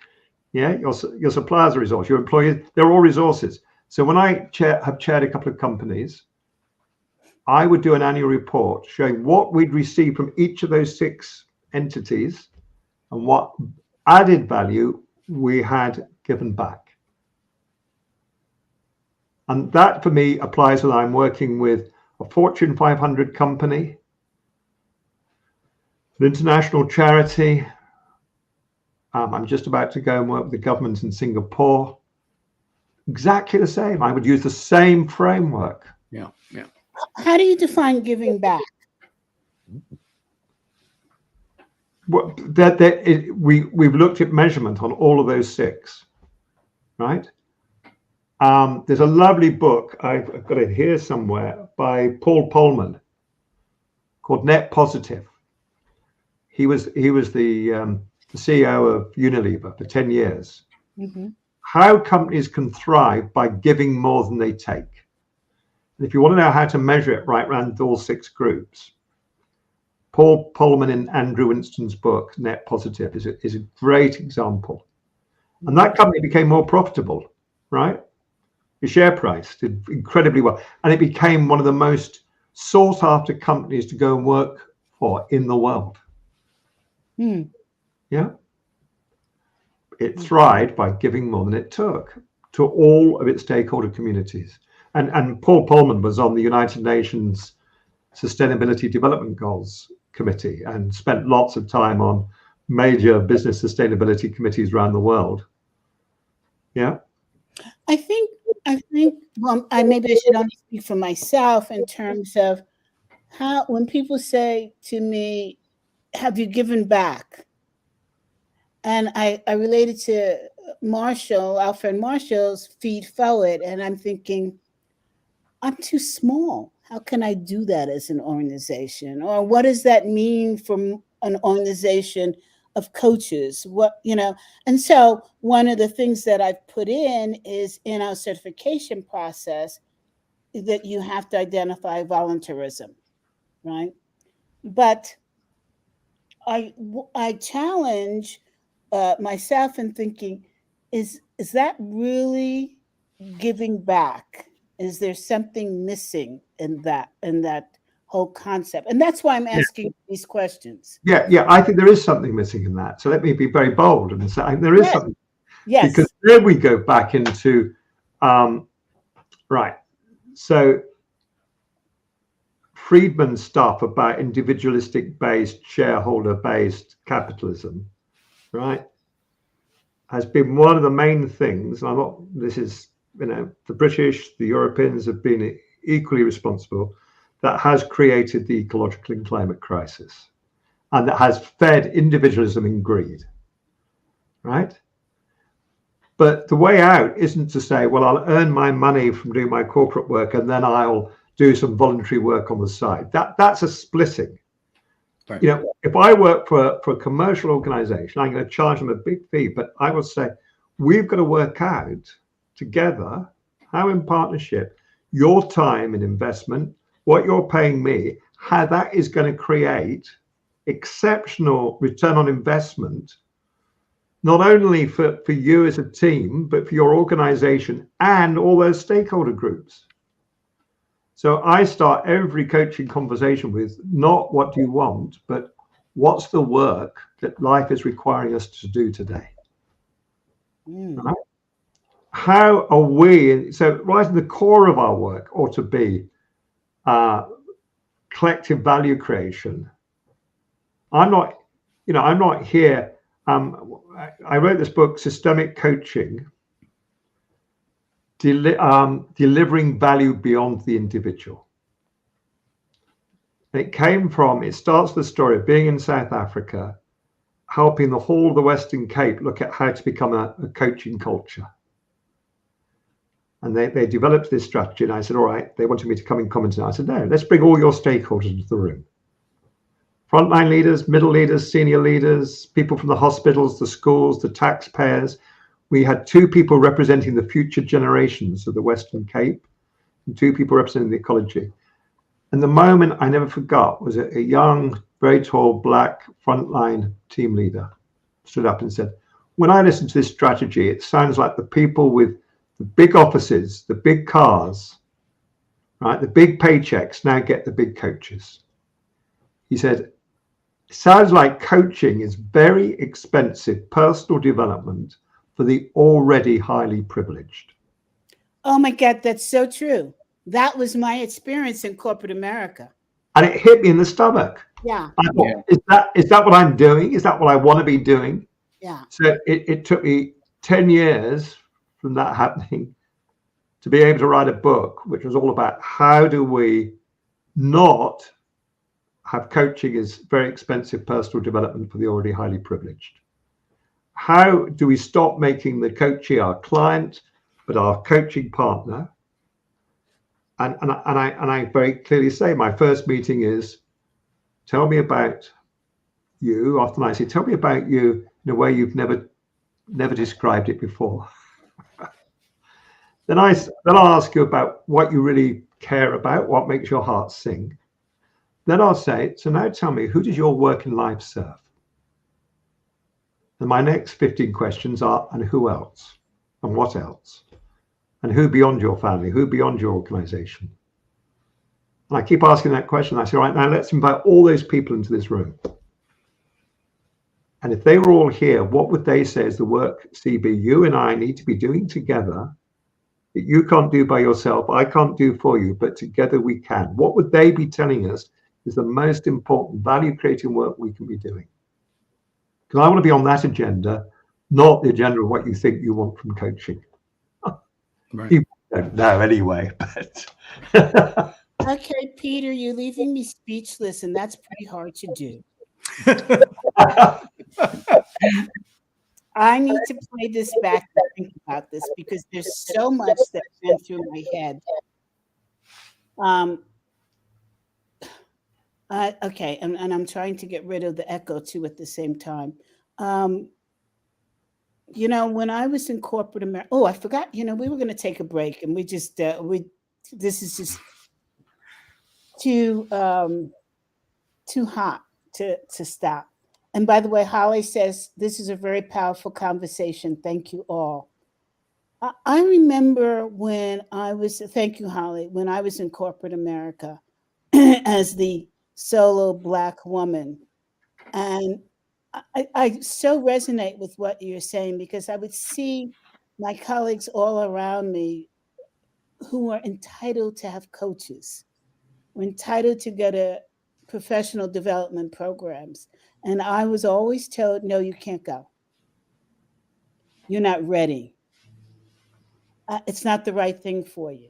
suppliers are a resource. Your employees, they're all resources. So when I have chaired a couple of companies, I would do an annual report showing what we'd received from each of those six entities and what added value we had given back. And that for me applies when I'm working with a Fortune 500 company, an international charity. I'm just about to go and work with the government in Singapore. Exactly the same. I would use the same framework. Yeah, yeah. How do you define giving back? Well, we've looked at measurement on all of those six, right? There's a lovely book, I've got it here somewhere, by Paul Polman called Net Positive. He was the CEO of Unilever for 10 years. Mm-hmm. How companies can thrive by giving more than they take. And if you want to know how to measure it right around all six groups, Paul Polman in Andrew Winston's book, Net Positive, is a great example. And that company became more profitable, right? The share price did incredibly well. And it became one of the most sought after companies to go and work for in the world. Mm. Yeah. It thrived by giving more than it took to all of its stakeholder communities. And Paul Polman was on the United Nations Sustainability Development Goals Committee and spent lots of time on major business sustainability committees around the world. Yeah. I think, well, maybe I should only speak for myself in terms of how, when people say to me, have you given back? And I related to Alfred Marshall's Feed Forward, and I'm thinking, I'm too small. How can I do that as an organization? Or what does that mean for an organization of coaches? And so one of the things that I've put in is in our certification process that you have to identify voluntarism, right? But I challenge myself in thinking, is that really giving back? Is there something missing in that whole concept? And that's why I'm asking these questions. Yeah, I think there is something missing in that. So let me be very bold and say there is something. Yes. Because then we go back into, right. So Friedman's stuff about individualistic-based, shareholder-based capitalism, right, has been one of the main things. The British, the Europeans have been equally responsible, that has created the ecological and climate crisis, and that has fed individualism and greed, right? But the way out isn't to say, well, I'll earn my money from doing my corporate work and then I'll do some voluntary work on the side. That's a splitting. Right. If I work for a commercial organization, I'm going to charge them a big fee, but I will say, we've got to work out together how in partnership, your time and investment, what you're paying me, how that is going to create exceptional return on investment, not only for you as a team, but for your organization and all those stakeholder groups. So I start every coaching conversation with not what do you want, but what's the work that life is requiring us to do today? Right? how are we, so right in the core of our work ought to be collective value creation. I'm not here. I wrote this book, Systemic Coaching, delivering value beyond the individual. And it starts the story of being in South Africa, helping the whole of the Western Cape look at how to become a coaching culture. And they developed this strategy, and I said, all right, they wanted me to come and comment. And I said, no, let's bring all your stakeholders into the room. Frontline leaders, middle leaders, senior leaders, people from the hospitals, the schools, the taxpayers. We had 2 people representing the future generations of the Western Cape and 2 people representing the ecology. And the moment I never forgot was a young, very tall, black frontline team leader stood up and said, when I listen to this strategy, it sounds like the people with the big offices, the big cars, right, the big paychecks now get the big coaches. He said, it sounds like coaching is very expensive personal development for the already highly privileged. Oh my God, that's so true. That was my experience in corporate America. And it hit me in the stomach. Yeah. I thought, is that what I'm doing? Is that what I want to be doing? Yeah. So it took me 10 years from that happening to be able to write a book, which was all about how do we not have coaching as very expensive personal development for the already highly privileged. How do we stop making the coachee our client, but our coaching partner? And I very clearly say my first meeting is, tell me about you. Often I say, tell me about you in a way you've never described it before. Then I'll ask you about what you really care about, what makes your heart sing. Then I'll say, so now tell me, who does your work in life serve? And my next 15 questions are, and who else? And what else? And who beyond your family? Who beyond your organization? And I keep asking that question. I say, all right, now let's invite all those people into this room. And if they were all here, what would they say is the work, CB, you and I need to be doing together that you can't do by yourself, I can't do for you, but together we can? What would they be telling us is the most important value-creating work we can be doing? Because I want to be on that agenda, not the agenda of what you think you want from coaching. Right. People don't know anyway, but... Okay, Peter, you're leaving me speechless, and that's pretty hard to do. I need to play this back and think about this because there's so much that went through my head. Okay, and I'm trying to get rid of the echo too at the same time. You know, when I was in corporate America, oh, I forgot, you know, we were going to take a break and we just, this is just too hot to stop. And by the way, Holly says, this is a very powerful conversation. Thank you all. I remember when I was, thank you, Holly, when I was in corporate America as the solo Black woman. And I so resonate with what you're saying because I would see my colleagues all around me who are entitled to have coaches, were entitled to go to professional development programs. And I was always told, no, you can't go. You're not ready. It's not the right thing for you.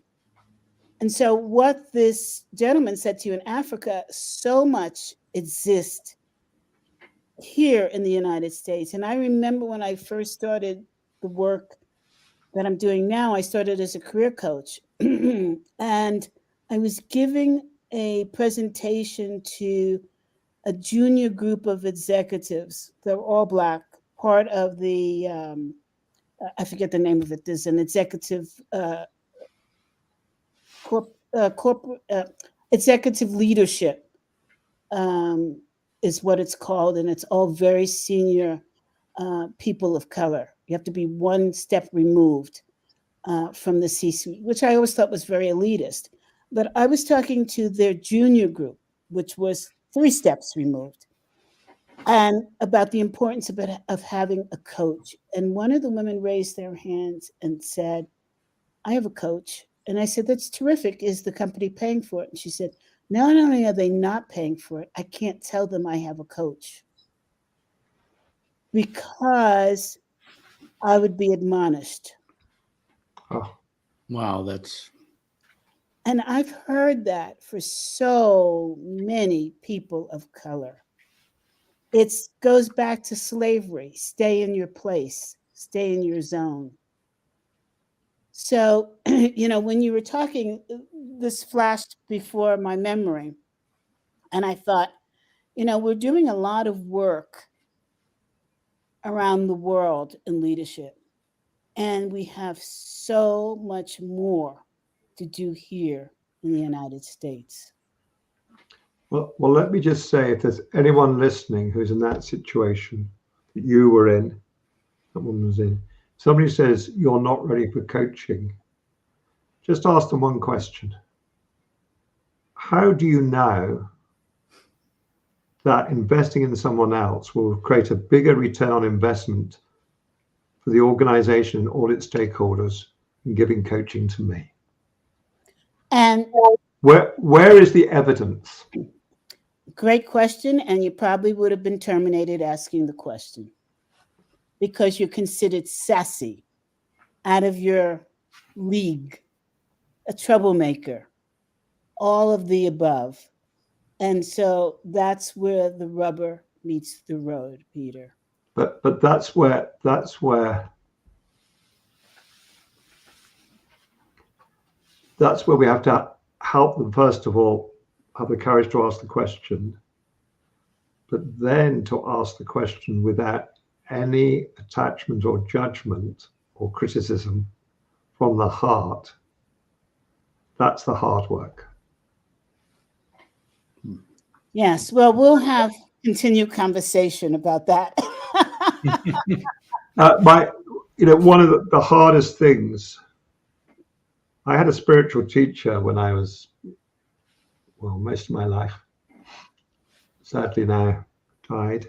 And so what this gentleman said to you in Africa, so much exists here in the United States. And I remember when I first started the work that I'm doing now, I started as a career coach. And I was giving a presentation to a junior group of executives. They're all Black, part of the, I forget the name of it. There's an executive executive leadership is what it's called. And it's all very senior people of color. You have to be one step removed from the C-suite, which I always thought was very elitist. But I was talking to their junior group, which was 3 steps removed. and about the importance of having a coach. And one of the women raised their hands and said, I have a coach. And I said, that's terrific. Is the company paying for it? And she said, not only are they not paying for it, I can't tell them I have a coach because I would be admonished. Oh, Wow, that's And I've heard that for so many people of color. It goes back to slavery. Stay in your place, stay in your zone. So, when you were talking, this flashed before my memory. And I thought, we're doing a lot of work around the world in leadership. And we have so much more to do here in the United States. well, let me just say, if there's anyone listening who's in that situation that you were in, that woman was in, somebody says you're not ready for coaching, just ask them one question. How do you know that investing in someone else will create a bigger return on investment for the organization and all its stakeholders than giving coaching to me? And where is the evidence? great question. And you probably would have been terminated asking the question because you're considered sassy, out of your league, a troublemaker, all of the above. And so that's where the rubber meets the road, Peter. But that's where we have to help them, first of all, have the courage to ask the question, but then to ask the question without any attachment or judgment or criticism from the heart. That's the hard work. Yes, well, we'll have continued conversation about that. One of the hardest things, I had a spiritual teacher when I was, most of my life, sadly now died.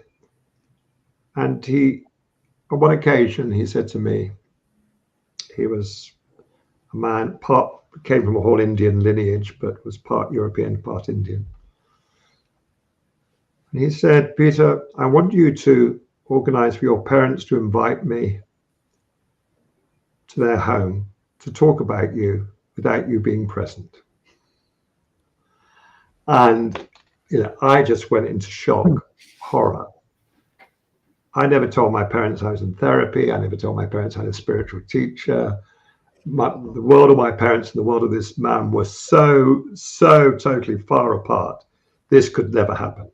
And on one occasion, he said to me, he was a man, came from a whole Indian lineage, but was part European, part Indian. And he said, Peter, I want you to organize for your parents to invite me to their home to talk about you without you being present. And, I just went into shock, horror. I never told my parents I was in therapy. I never told my parents I had a spiritual teacher. The world of my parents and the world of this man were so totally far apart. This could never happen.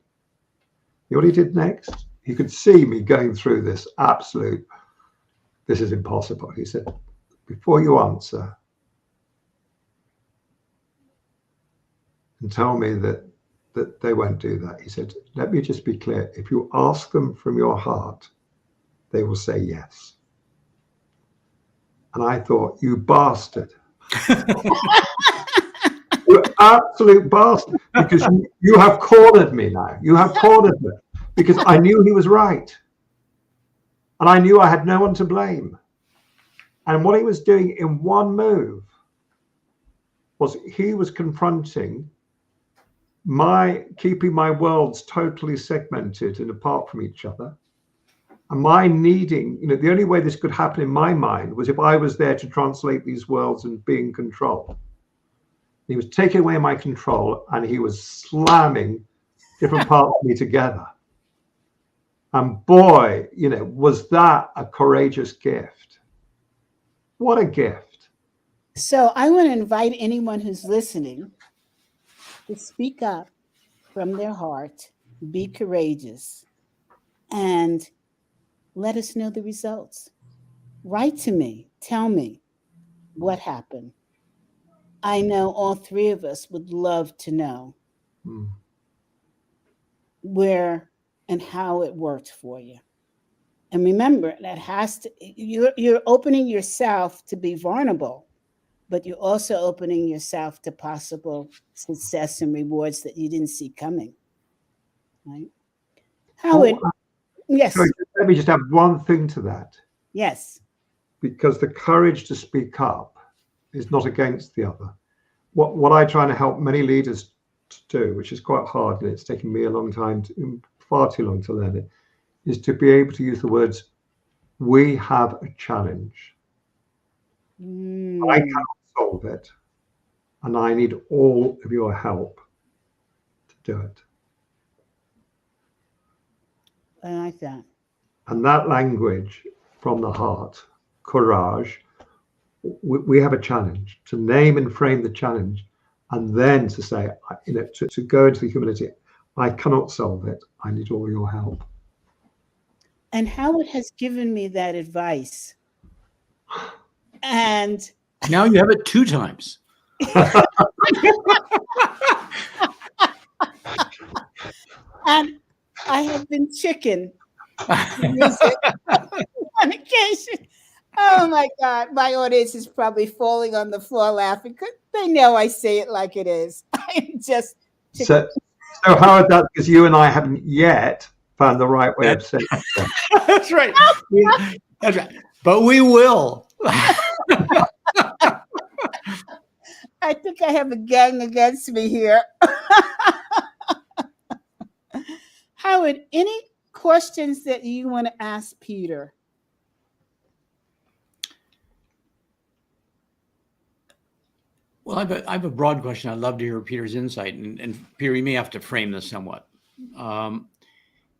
You know what he did next? He could see me going through this this is impossible. He said, before you answer and tell me that they won't do that, he said, let me just be clear. If you ask them from your heart, they will say yes. And I thought, you bastard. You absolute bastard. Because you have cornered me now. You have cornered me. Because I knew he was right. And I knew I had no one to blame. And what he was doing in one move was he was confronting keeping my worlds totally segmented and apart from each other. And my needing, the only way this could happen in my mind was if I was there to translate these worlds and be in control. He was taking away my control and he was slamming different parts of me together. And boy, was that a courageous gift. What a gift. So I want to invite anyone who's listening to speak up from their heart, be courageous, and let us know the results. Write to me. Tell me what happened. I know all three of us would love to know where and how it worked for you. And remember, you're opening yourself to be vulnerable, but you're also opening yourself to possible success and rewards that you didn't see coming. Right? Howard. Yes. Sorry, let me just add one thing to that, Yes. because the courage to speak up is not against the other. What I try to help many leaders to do, which is quite hard, and it's taken me a long time, far too long to learn it, is to be able to use the words, we have a challenge. I cannot solve it, and I need all of your help to do it. I like that. And that language from the heart, courage, we have a challenge to name and frame the challenge, and then to say, to go into the humility, I cannot solve it. I need all your help. And Howard has given me that advice. And now you have it 2 times. And I have been chicken to use it on occasion. Oh my God, my audience is probably falling on the floor laughing because they know I say it like it is. I'm just so Howard, that's because you and I haven't yet found the right way of saying it. That's right. That's right. But we will. I think I have a gang against me here. Howard, any questions that you want to ask Peter? Well, I have a broad question. I'd love to hear Peter's insight. And Peter, you may have to frame this somewhat.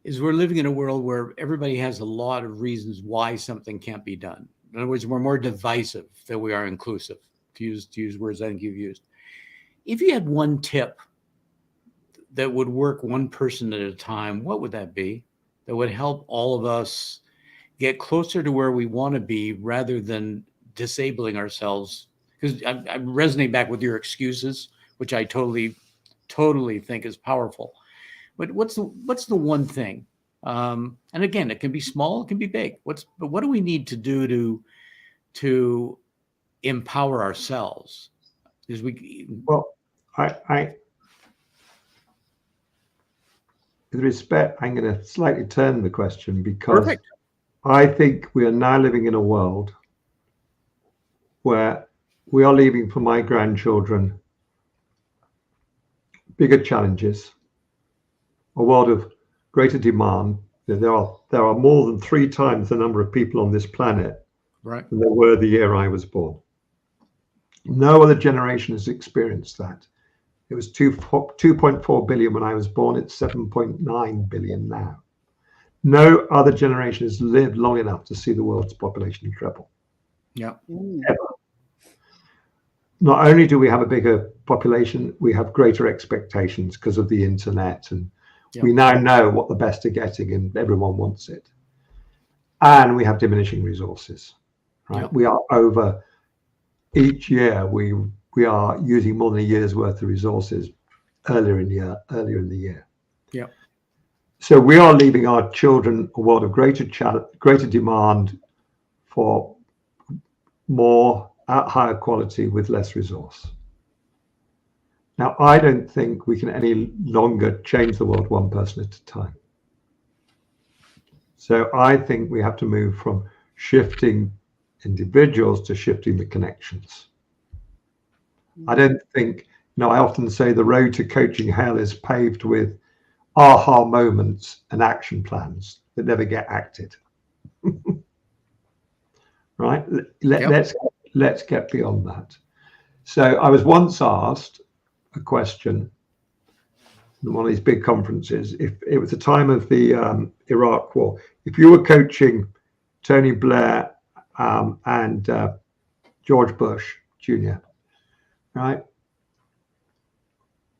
Is we're living in a world where everybody has a lot of reasons why something can't be done. In other words, we're more divisive than we are inclusive, to use words I think you've used. If you had one tip that would work one person at a time, what would that be? That would help all of us get closer to where we want to be rather than disabling ourselves. Because I resonate back with your excuses, which I totally think is powerful. But what's the one thing? And again, it can be small, it can be big. But what do we need to do to empower ourselves? Because I with respect, I'm going to slightly turn the question, because Perfect. I think we are now living in a world where we are leaving for my grandchildren bigger challenges, a world of greater demand. There are more than 3 times the number of people on this planet Right. than there were the year I was born. No other generation has experienced that. It was 2.4 billion when I was born. It's 7.9 billion now. No other generation has lived long enough to see the world's population treble. Yeah. Ever. Not only do we have a bigger population, we have greater expectations because of the internet, and we now know what the best are getting, and everyone wants it. And we have diminishing resources. Right? We are over each year. We are using more than a year's worth of resources earlier in the year. Yeah. So we are leaving our children a world of greater demand for more at higher quality with less resource. Now, I don't think we can any longer change the world one person at a time. So I think we have to move from shifting individuals to shifting the connections. I don't think, I often say the road to coaching hell is paved with aha moments and action plans that never get acted. Right? Let's get beyond that. So I was once asked a question in one of these big conferences, if it was the time of the Iraq War, if you were coaching Tony Blair and George Bush Jr., right?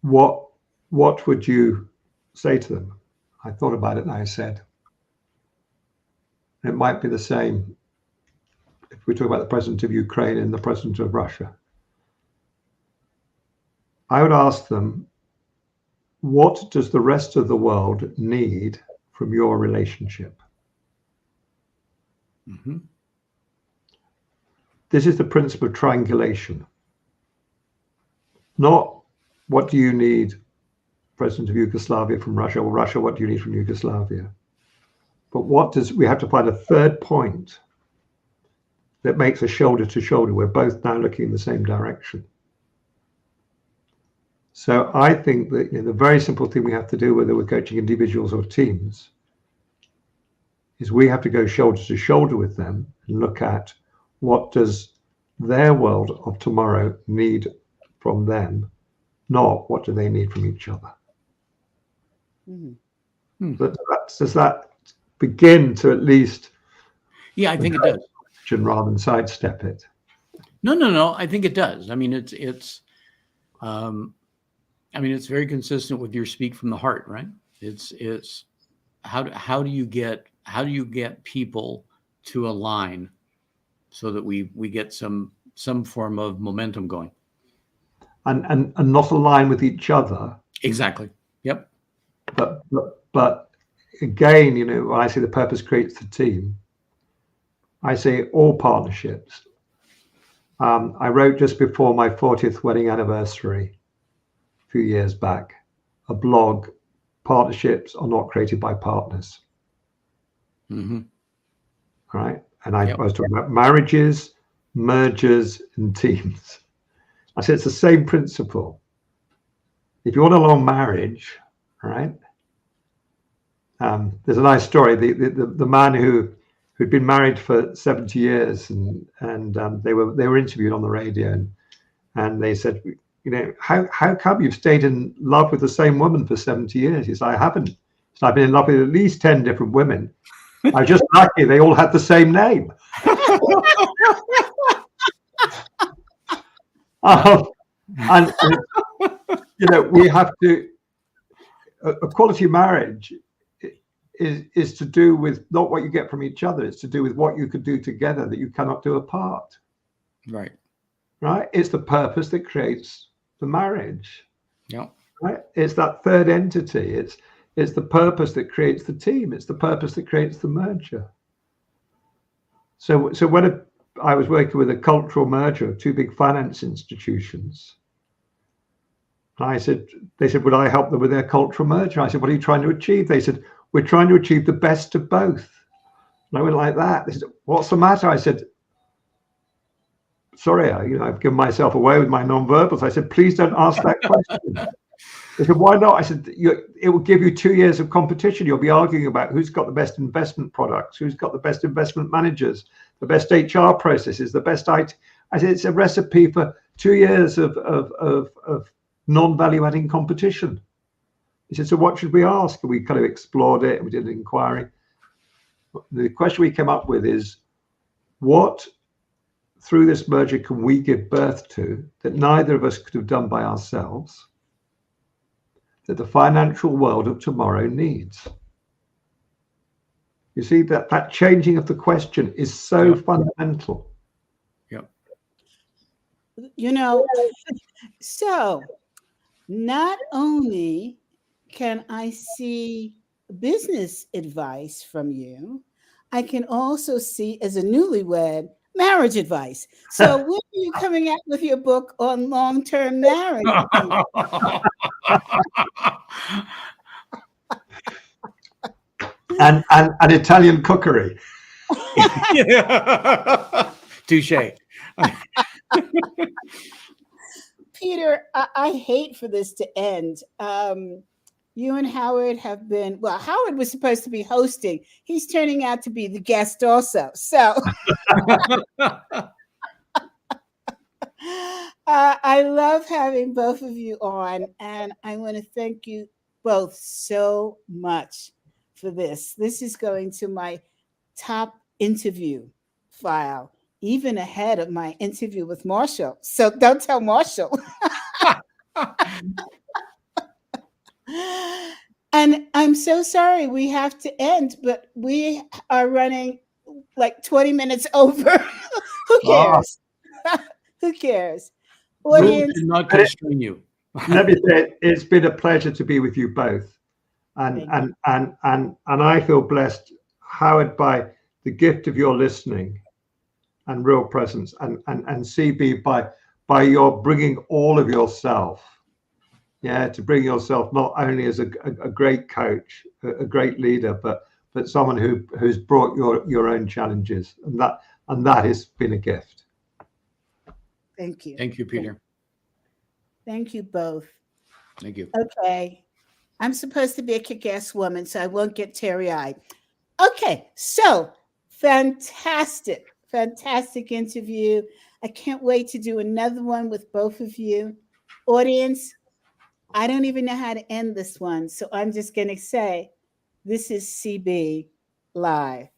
What would you say to them? I thought about it and I said, it might be the same if we talk about the president of Ukraine and the president of Russia. I would ask them, what does the rest of the world need from your relationship? Mm-hmm. This is the principle of triangulation. Not what do you need, President of Yugoslavia, from Russia, or Russia, what do you need from Yugoslavia? But we have to find a third point that makes us shoulder to shoulder. We're both now looking in the same direction. So I think that the very simple thing we have to do, whether we're coaching individuals or teams, is we have to go shoulder to shoulder with them and look at what does their world of tomorrow need from them, not what do they need from each other. But does that begin to at least? Yeah, I think it does. Rather than sidestep it. No. I think it does. I mean, it's very consistent with your speak from the heart, right? It's how do you get people to align so that we get some form of momentum going, and not align with each other. Exactly. Yep. But again, when I say the purpose creates the team, I say all partnerships. I wrote just before my 40th wedding anniversary, a few years back, a blog, Partnerships Are Not Created by Partners. Right? And I was talking about marriages, mergers, and teams. I said it's the same principle. If you want a long marriage, right? There's a nice story. The man who'd been married for 70 years, and they were interviewed on the radio, and they said, how come you've stayed in love with the same woman for 70 years? He said, I haven't. So I've been in love with at least 10 different women. I was just lucky they all had the same name. And we have to, a quality marriage is to do with not what you get from each other. It's to do with what you could do together that you cannot do apart. Right. It's the purpose that creates the marriage. Yeah. Right. It's that third entity. It's the purpose that creates the team. It's the purpose that creates the merger. So when I was working with a cultural merger of two big finance institutions, they said, would I help them with their cultural merger? I said, what are you trying to achieve? They said, we're trying to achieve the best of both. And I went like that. They said, what's the matter? I said, sorry, I've given myself away with my non-verbals. I said, please don't ask that question. They said, why not? I said, it will give you 2 years of competition. You'll be arguing about who's got the best investment products, who's got the best investment managers, the best HR processes, the best IT. I said, it's a recipe for 2 years of non-value adding competition. He said, so what should we ask? And we kind of explored it. We did an inquiry. The question we came up with is, what through this merger can we give birth to that neither of us could have done by ourselves, that the financial world of tomorrow needs? You see, that changing of the question is so fundamental. Yep. So not only can I see business advice from you, I can also see, as a newlywed, marriage advice. So when are you coming out with your book on long-term marriage? and Italian cookery. Touche. Peter, I hate for this to end. You and Howard have been, well, Howard was supposed to be hosting. He's turning out to be the guest also. So I love having both of you on, and I want to thank you both so much for this. This is going to my top interview file, even ahead of my interview with Marshall. So don't tell Marshall. And I'm so sorry we have to end, but we are running like 20 minutes over. Who cares? Who cares? Audience, rules do not constrain you. Let me say, it's been a pleasure to be with you both. And I feel blessed, Howard, by the gift of your listening and real presence, and CB by your bringing all of yourself. Yeah, to bring yourself not only as a great coach, a great leader, but but someone who's brought your own challenges, and that has been a gift. Thank you. Thank you, Peter. Thank you both. Thank you. Okay. I'm supposed to be a kick-ass woman, so I won't get teary-eyed. Okay, so fantastic interview. I can't wait to do another one with both of you. Audience, I don't even know how to end this one, so I'm just going to say this is CB Live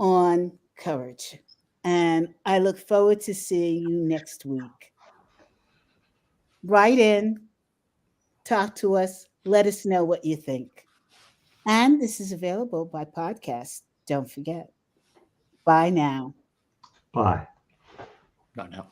on Courage. And I look forward to seeing you next week. Write in, talk to us, let us know what you think. And this is available by podcast. Don't forget. Bye now. Bye. Not now.